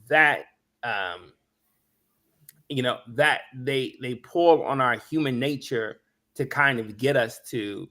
that that they pull on our human nature to kind of get us to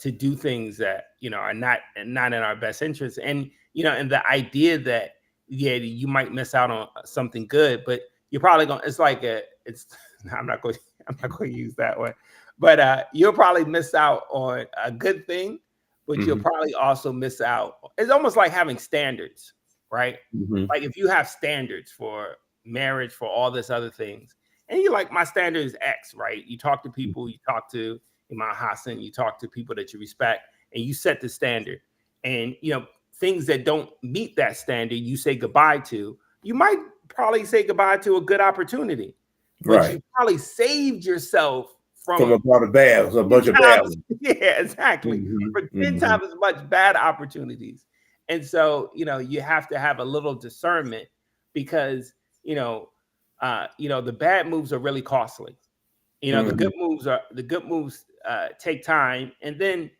do things that are not in our best interest. And and the idea that you might miss out on something good, but you're probably going. It's like I'm not going to use that one, but you'll probably miss out on a good thing, but you'll probably also miss out. It's almost like having standards, right? Like if you have standards for marriage, for all this other things, and you're like, my standard is X, right? You talk to people, you talk to Imam Hassan, you talk to people that you respect, and you set the standard. And things that don't meet that standard, you say goodbye to. You might probably say goodbye to a good opportunity, but you probably saved yourself from a bunch of bad ones. Yeah, exactly. For 10 times as much bad opportunities. And so, you have to have a little discernment because, the bad moves are really costly. The good moves take time. And then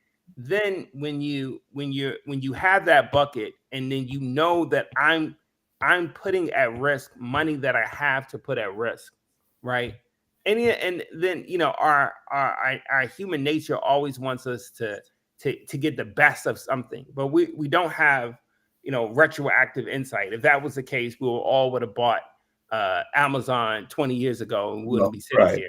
when you have that bucket and then that I'm putting at risk money that I have to put at risk, right? And then our human nature always wants us to get the best of something, but we don't have retroactive insight. If that was the case, we would have bought Amazon 20 years ago and we wouldn't be sitting here,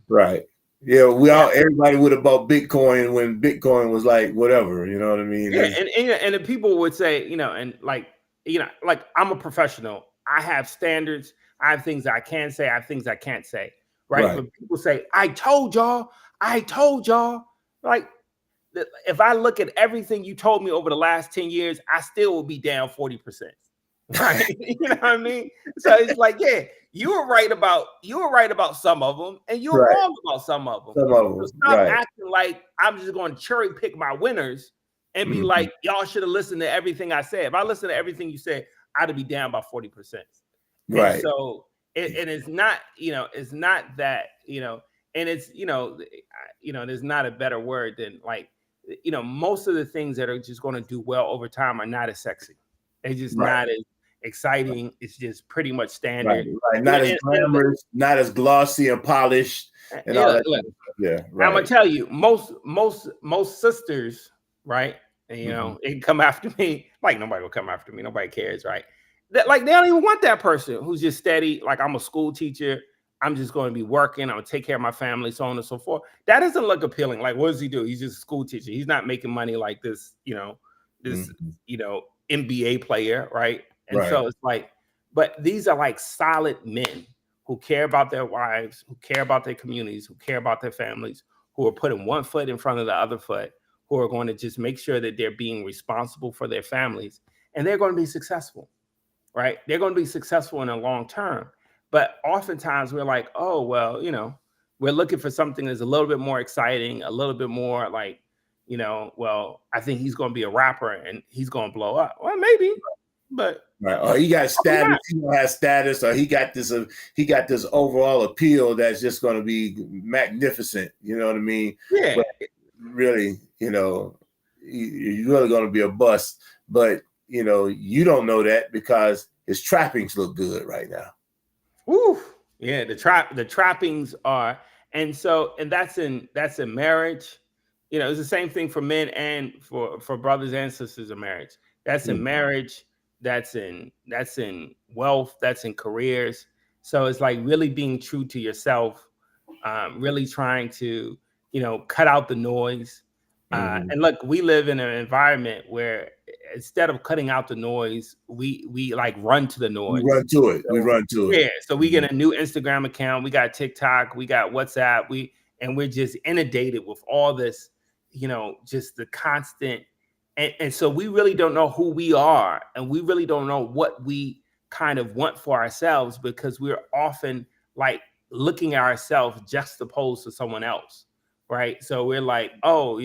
right? Yeah, everybody would have bought Bitcoin when Bitcoin was like whatever, you know what I mean? Yeah, and the people would say, like I'm a professional. I have standards. I have things that I can say. I have things I can't say. Right. But people say, I told y'all. Like, if I look at everything you told me over the last 10 years, I still will be down 40%. Right. You know what I mean? So it's like, yeah, you were right about some of them, and you were wrong about some of them. So stop acting like I'm just going to cherry pick my winners and be like, y'all should have listened to everything I said. If I listened to everything you said, I'd be down by 40%. Right. And so it's not, it's not that, and it's, there's not a better word than like, most of the things that are just going to do well over time are not as sexy. They're just not as exciting. It's just pretty much standard. Right. Not as glamorous, not as glossy and polished. And all that. I'm gonna tell you, most sisters, right? And, they can come after me. Like nobody will come after me. Nobody cares, right? That like they don't even want that person who's just steady. Like I'm a school teacher. I'm just going to be working. I'm gonna take care of my family, so on and so forth. That doesn't look appealing. Like, what does he do? He's just a school teacher. He's not making money like this, NBA player, right? And so it's like, but these are like solid men who care about their wives, who care about their communities, who care about their families, who are putting one foot in front of the other foot, who are going to just make sure that they're being responsible for their families, and they're going to be successful, right? They're going to be successful in the long term. But oftentimes we're like, oh, well, we're looking for something that's a little bit more exciting, a little bit more like, well, I think he's going to be a rapper and he's going to blow up. Well, maybe, but or he got status, he don't have status, or he got this overall appeal that's just going to be magnificent. You know what I mean? Yeah. But really, you're really going to be a bust. But you don't know that because his trappings look good right now. Woo. Yeah, the trappings are, and that's in marriage. It's the same thing for men and for brothers and sisters in marriage. That's in marriage. That's in wealth. That's in careers. So it's like really being true to yourself, really trying to, cut out the noise. And look, we live in an environment where instead of cutting out the noise, we like run to the noise. We run to it. Yeah. So we get a new Instagram account. We got TikTok. We got WhatsApp. We're just inundated with all this, just the constant. And so we really don't know who we are, and we really don't know what we kind of want for ourselves, because we're often like looking at ourselves juxtaposed to someone else, right? So we're like, oh,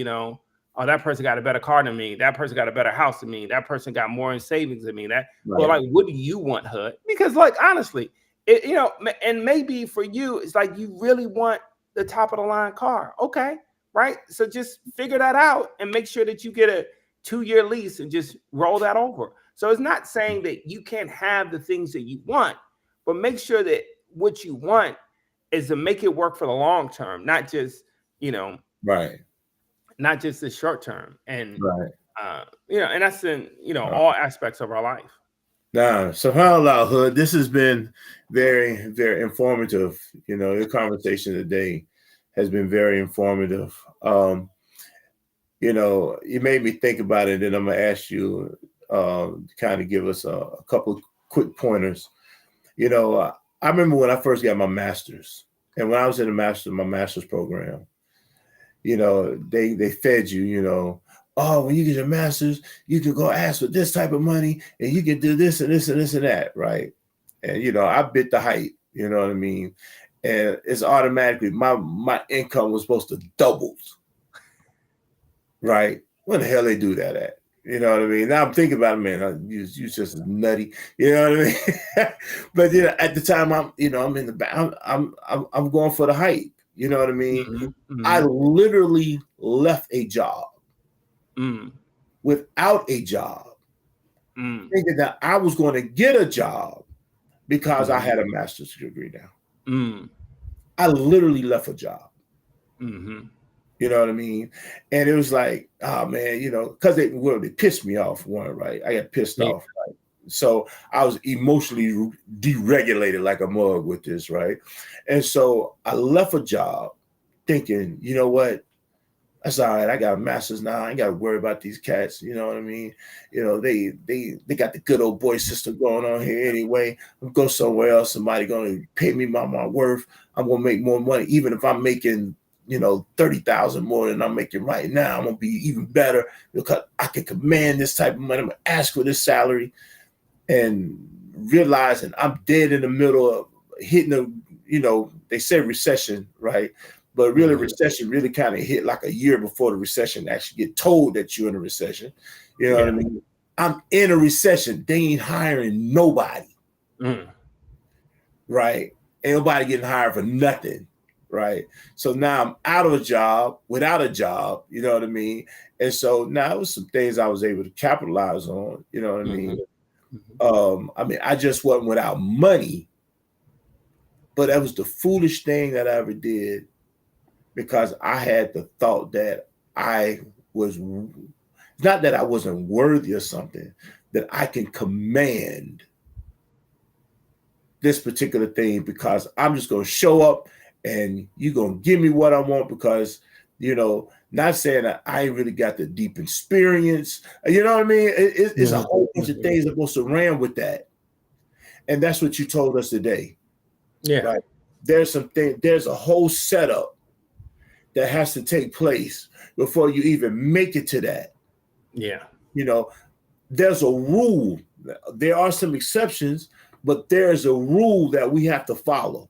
that person got a better car than me. That person got a better house than me. That person got more in savings than me. Well, like, what do you want, Hud? Because like, honestly, and maybe for you, it's like you really want the top of the line car. Okay, right? So just figure that out and make sure that you get a 2-year lease and just roll that over. So it's not saying that you can't have the things that you want, but make sure that what you want is to make it work for the long term, not just, not just the short term. And, and that's in, all aspects of our life. Now, subhanAllah, Hud, this has been very, very informative. Your conversation today has been very informative. You made me think about it, and I'm going to ask you kind of give us a couple of quick pointers. I remember when I first got my master's, and when I was in my master's program, they fed you, oh, when you get your master's, you can go ask for this type of money, and you can do this and this and this and that, right? And, I bit the hype, you know what I mean? and it's automatically my income was supposed to double. Right? When the hell they do that at? You know what I mean? Now I'm thinking about it, man. You just nutty. You know what I mean? But at the time, I'm in the back. I'm going for the hype. You know what I mean? Mm-hmm. I literally left a job without a job, thinking that I was going to get a job because I had a master's degree now. I literally left a job. You know what I mean? And it was like, oh man, because they pissed me off. One, right? I got pissed off. Right? So I was emotionally deregulated like a mug with this, right? And so I left a job thinking, you know what? That's all right. I got a master's now. I ain't got to worry about these cats. You know what I mean? They got the good old boy system going on here anyway. I'll go somewhere else. Somebody going to pay me my worth. I'm going to make more money, even if I'm making 30,000 more than I'm making right now. I'm gonna be even better because I can command this type of money. I'm gonna ask for this salary, and realizing I'm dead in the middle of hitting they say recession, right? But really, recession really kind of hit like a year before the recession actually get told that you're in a recession. You know what I mean? I'm in a recession. They ain't hiring nobody, right? Ain't nobody getting hired for nothing. Right. So now I'm out of a job, without a job, you know what I mean? And so now it was some things I was able to capitalize on, you know what I mean? I just wasn't without money, but that was the foolish thing that I ever did because I had the thought that I was, not that I wasn't worthy or something, that I can command this particular thing because I'm just going to show up and you're going to give me what I want because, not saying that I ain't really got the deep experience. You know what I mean? It's a whole bunch of things that go surround with that. And that's what you told us today. Yeah. Right? There's a whole setup that has to take place before you even make it to that. Yeah. There's a rule. There are some exceptions, but there's a rule that we have to follow.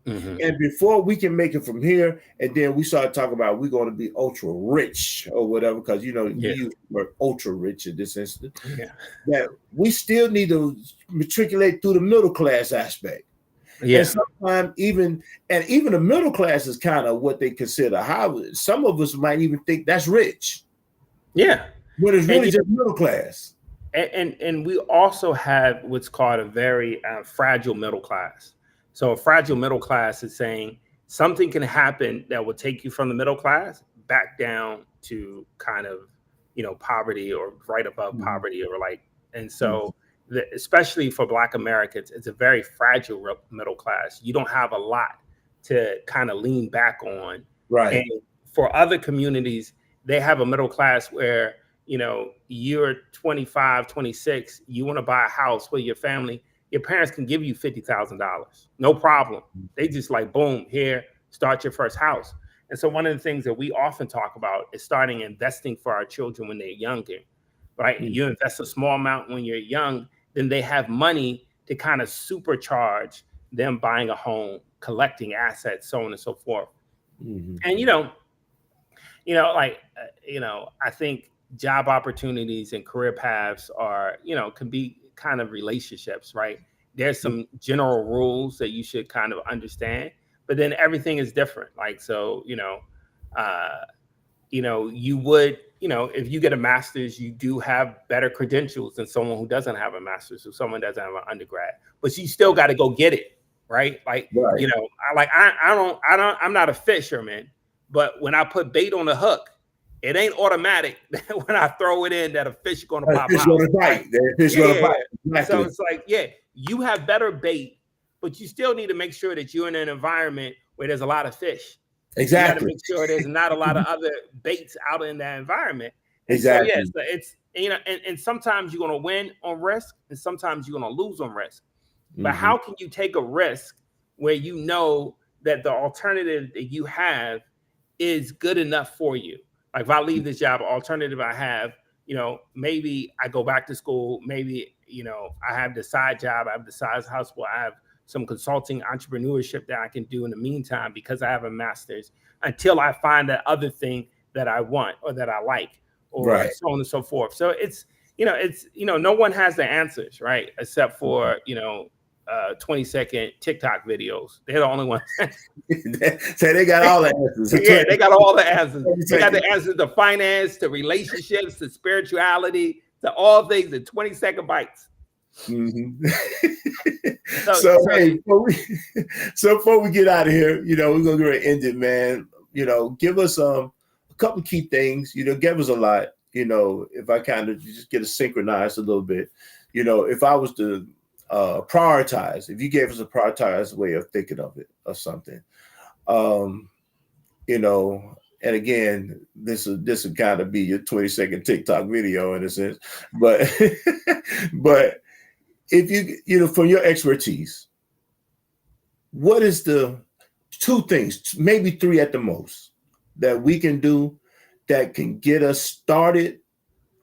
And before we can make it from here, and then we start talking about we're going to be ultra rich or whatever, because we use the word ultra rich in this instance. That we still need to matriculate through the middle class aspect. And sometimes even the middle class is kind of what they consider high. Some of us might even think that's rich. Yeah. But it's really just middle class. And we also have what's called a very fragile middle class. So a fragile middle class is saying something can happen that will take you from the middle class back down to kind of, poverty or right above poverty or like, and so especially for Black Americans, it's a very fragile middle class. You don't have a lot to kind of lean back on. Right. And for other communities, they have a middle class where, you're 25, 26, you want to buy a house with your family. Your parents can give you $50,000, no problem. They just like, boom, here, start your first house. And so one of the things that we often talk about is starting investing for our children when they're younger, right? You invest a small amount when you're young, then they have money to kind of supercharge them buying a home, collecting assets, so on and so forth. And, I think job opportunities and career paths are, can be kind of relationships, right? There's some general rules that you should kind of understand, but then everything is different. Like, so, you would, if you get a master's, you do have better credentials than someone who doesn't have a master's or someone doesn't have an undergrad, but you still got to go get it. Right. Like, I'm not a fisherman, but when I put bait on the hook, it ain't automatic that when I throw it in that a fish is going to pop out. Right? Exactly. So it's like, you have better bait, but you still need to make sure that you're in an environment where there's a lot of fish. Exactly. You got to make sure there's not a lot of other baits out in that environment. And exactly. So, it's, and sometimes you're going to win on risk and sometimes you're going to lose on risk. But how can you take a risk where you know that the alternative that you have is good enough for you? Like if I leave this job, alternative I have, maybe I go back to school. Maybe, I have the side job. I have the side hustle. I have some consulting entrepreneurship that I can do in the meantime because I have a master's until I find that other thing that I want or that I like, or so on and so forth. So it's no one has the answers, right? Except for 20-second TikTok videos. They're the only ones. So they got all the answers. Yeah, they got all the answers. They got the answers to finance, to relationships, to spirituality, to all things in 20-second bites. Mm-hmm. So before we get out of here, we're gonna go and end it, man. Give us a couple key things. Give us a lot. If I kind of just get us synchronized a little bit. If I was to prioritize, if you gave us a prioritized way of thinking of it or something, and again, this would kind of be your 20-second TikTok video in a sense, but if you from your expertise, what is the 2 things, maybe 3 at the most, that we can do that can get us started,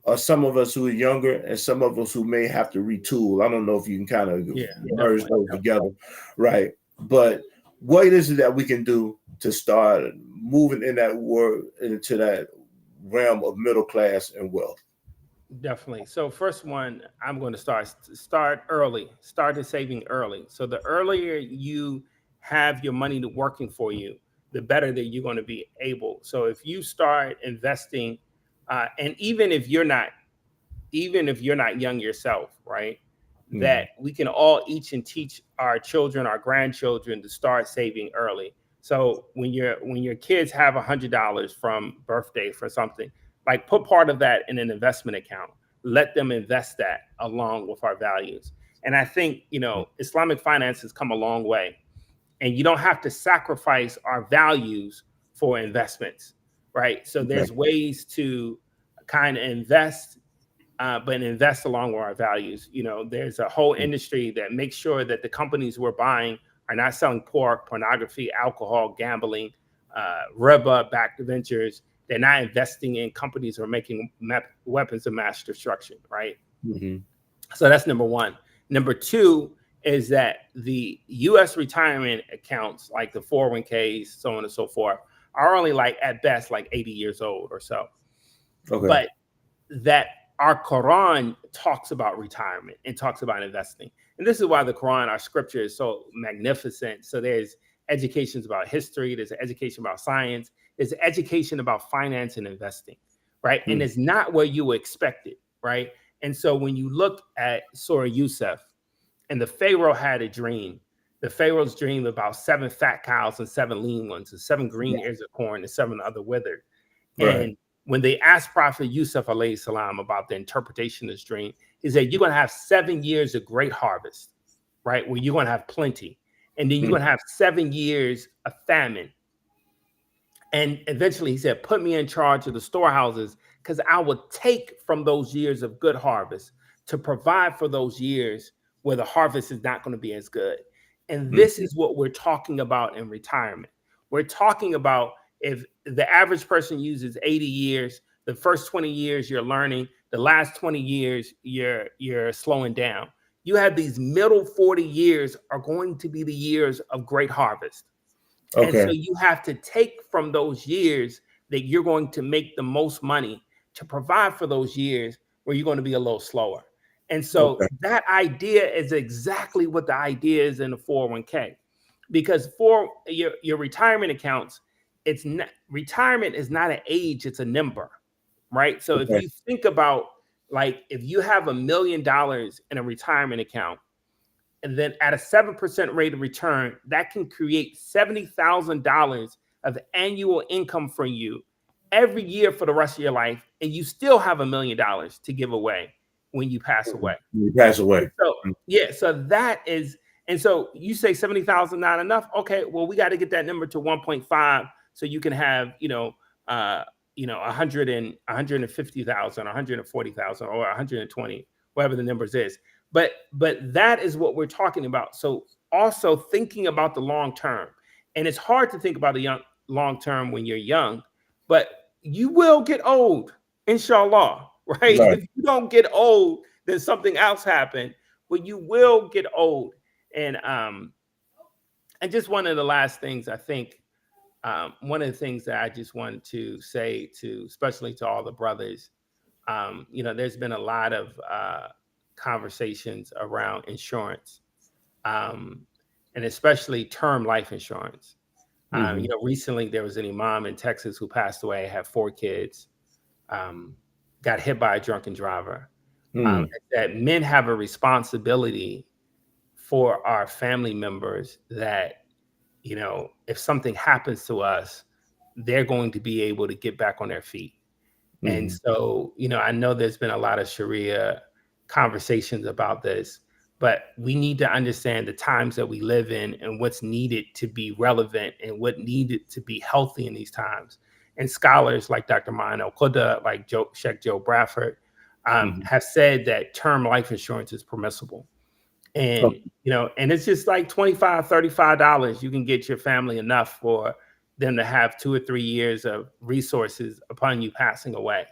or some of us who are younger and some of us who may have to retool? I don't know if you can kind of merge those together, right? But what is it that we can do to start moving in that into that realm of middle class and wealth? Definitely. So first one, I'm going to start early, start saving early. So the earlier you have your money working for you, the better that you're going to be able. So if you start investing, and even if you're not young yourself, right, that we can all teach our children, our grandchildren to start saving early. So when your kids have $100 from birthday for something, like put part of that in an investment account, let them invest that along with our values. And I think, Islamic finance has come a long way, and you don't have to sacrifice our values for investments, right? So there's ways to kind of invest, but invest along with our values. There's a whole industry that makes sure that the companies we're buying are not selling pork, pornography, alcohol, gambling, riba-backed ventures. They're not investing in companies that are making weapons of mass destruction, right? Mm-hmm. So that's number one. Number two is that the U.S. retirement accounts, like the 401ks, so on and so forth, are only at best 80 years old or so. Okay. But that our Quran talks about retirement and talks about investing. And this is why the Quran, our scripture, is so magnificent. So there's educations about history, there's education about science, there's education about finance and investing, right? And it's not where you expect it, right? And so when you look at Surah Yusuf, and the Pharaoh had a dream, the Pharaoh's dream about 7 fat cows and 7 lean ones, and 7 green ears of corn and 7 other withered. Right. And when they asked Prophet Yusuf alayhi salam about the interpretation of this dream, he said, you're going to have 7 years of great harvest, right? Where you're going to have plenty. And then you're going to have 7 years of famine. And eventually he said, put me in charge of the storehouses, because I will take from those years of good harvest to provide for those years where the harvest is not going to be as good. And this is what we're talking about in retirement. We're talking about, if the average person uses 80 years, the first 20 years you're learning, the last 20 years you're slowing down. You have these middle 40 years are going to be the years of great harvest. Okay. And so you have to take from those years that you're going to make the most money to provide for those years where you're going to be a little slower. And so that idea is exactly what the idea is in the 401k, because for your retirement accounts, retirement is not an age, it's a number, right? So if you think about, if you have $1 million in a retirement account, and then at a 7% rate of return, that can create $70,000 of annual income for you every year for the rest of your life. And you still have $1 million to give away when you pass away. So that is, and so you say 70,000 not enough. Okay, well, we got to get that number to 1.5 so you can have, 150,000, 140,000, or 120, whatever the numbers is. But that is what we're talking about. So also thinking about the long term, and it's hard to think about the long term when you're young, but you will get old, inshallah, right? If you don't get old, then something else happened, but you will get old. And just one of the last things I think, one of the things that I just wanted to say to, especially to all the brothers, there's been a lot of conversations around insurance, and especially term life insurance. Recently there was an imam in Texas who passed away, had 4 kids, got hit by a drunken driver. That men have a responsibility for our family members that, if something happens to us, they're going to be able to get back on their feet. And so, I know there's been a lot of Sharia conversations about this, but we need to understand the times that we live in and what's needed to be relevant and what needed to be healthy in these times. And scholars like Dr. Ma'an al-Quda, like Sheikh Joe Bradford, have said that term life insurance is permissible. And, and it's just like $25, $35. You can get your family enough for them to have 2 or 3 years of resources upon you passing away.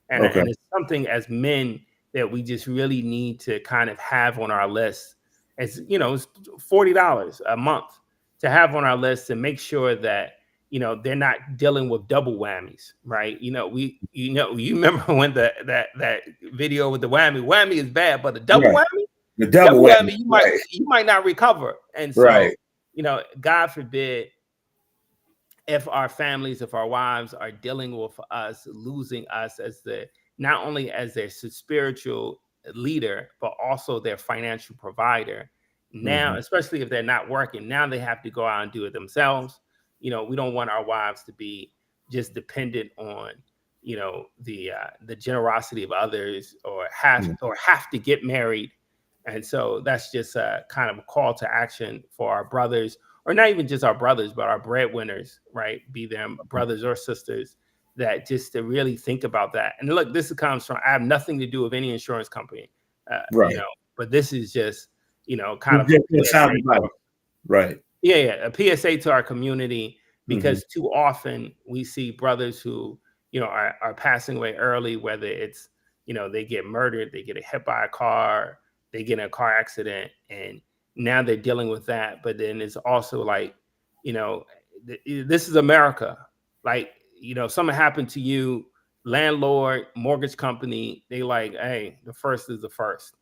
And it's something as men that we just really need to kind of have on our list. As it's $40 a month to have on our list to make sure that, they're not dealing with double whammies, right? You remember when that video with the whammy is bad, but the double whammy? The double whammy, you might not recover. And so, God forbid, if our families, if our wives are dealing with us, losing us as not only as their spiritual leader, but also their financial provider. Now, especially if they're not working, now they have to go out and do it themselves. We don't want our wives to be just dependent on, the generosity of others, or have to get married. And so that's just a kind of a call to action for our brothers, or not even just our brothers, but our breadwinners, right? Be them brothers or sisters, that just to really think about that. And look, this comes from, I have nothing to do with any insurance company, but this is just, kind of a PSA. Right. Yeah, a PSA to our community, because too often we see brothers who, are passing away early, whether it's, they get murdered, they get hit by a car, they get in a car accident, and now they're dealing with that. But then it's also like, this is America. Like, something happened to you, landlord, mortgage company, they like, hey, the first is the first.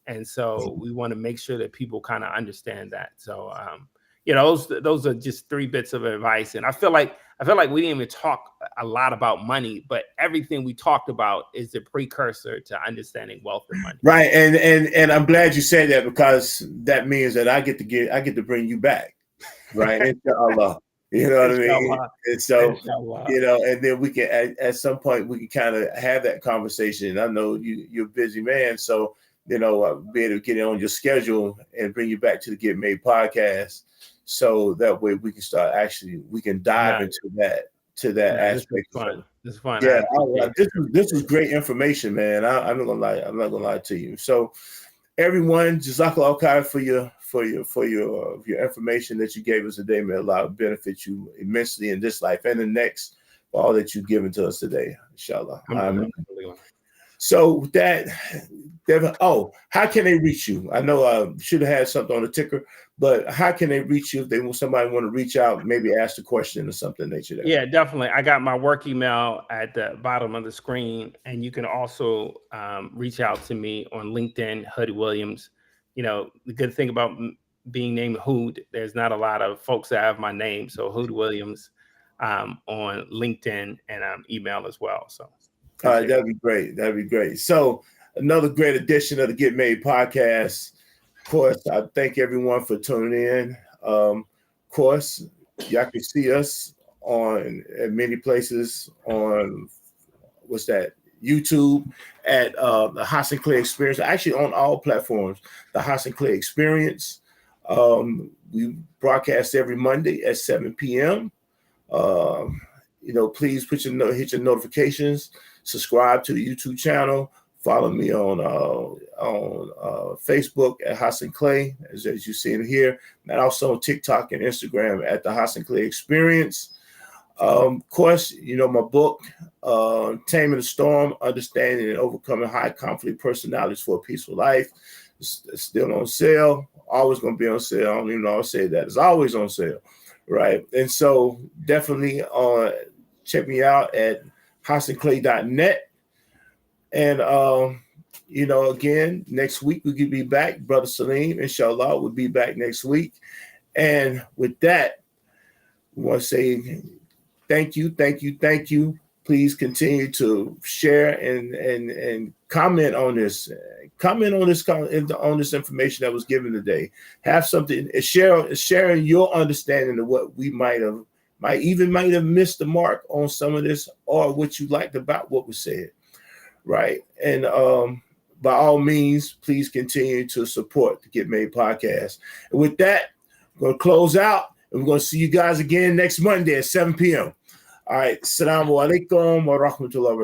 And so we want to make sure that people kind of understand that. So, those are just 3 bits of advice. And I feel like we didn't even talk a lot about money, but everything we talked about is the precursor to understanding wealth and money. Right. And I'm glad you said that, because that means that I get to bring you back. Right. Inshallah. You know what I mean? And so, and then we can, at some point, we can kind of have that conversation. I know you're a busy man, so, be able to get it on your schedule and bring you back to the Get Made podcast. So that way we can dive into that aspect. This is fun. Yeah, this was great information, man. I'm not gonna lie to you. So, everyone, Jazakallah khair for your information that you gave us today. May Allah benefit you immensely in this life and the next, for all that you've given to us today, inshallah. So with that, Devin, how can they reach you? I know I should have had something on the ticker, but how can they reach you if somebody want to reach out, maybe ask a question or something nature there? Yeah, definitely. I got my work email at the bottom of the screen, and you can also reach out to me on LinkedIn, Hud Williams. The good thing about being named Hud, there's not a lot of folks that have my name. So Hud Williams on LinkedIn and email as well. So. All right, that'd be great. So, another great edition of the Get Made podcast. Of course, I thank everyone for tuning in. Of course, y'all can see us at many places on YouTube, at the Hassan Clay Experience. Actually, on all platforms, the Hassan Clay Experience. We broadcast every Monday at 7 p.m. Please hit your notifications. Subscribe to the YouTube channel. Follow me on Facebook at Hassan Clay, as you see it here, and also on TikTok and Instagram at the Hassan Clay Experience. Of course, my book, Taming the Storm: Understanding and Overcoming High Conflict Personalities for a Peaceful Life. It's still on sale. Always going to be on sale. I don't even know I'll say that. It's always on sale, right? And so definitely check me out at HasanClay.net. And, again, next week we could be back. Brother Salim, inshallah, will be back next week. And with that, we want to say thank you. Please continue to share and comment on this. Comment on this information that was given today. Have something, sharing your understanding of what we might have missed the mark on some of this, or what you liked about what was said. Right. And by all means, please continue to support the Get Made podcast. And with that, I'm going to close out, and we're going to see you guys again next Monday at 7 p.m. All right. Assalamu alaikum wa rahmatullahi wa barakatuh.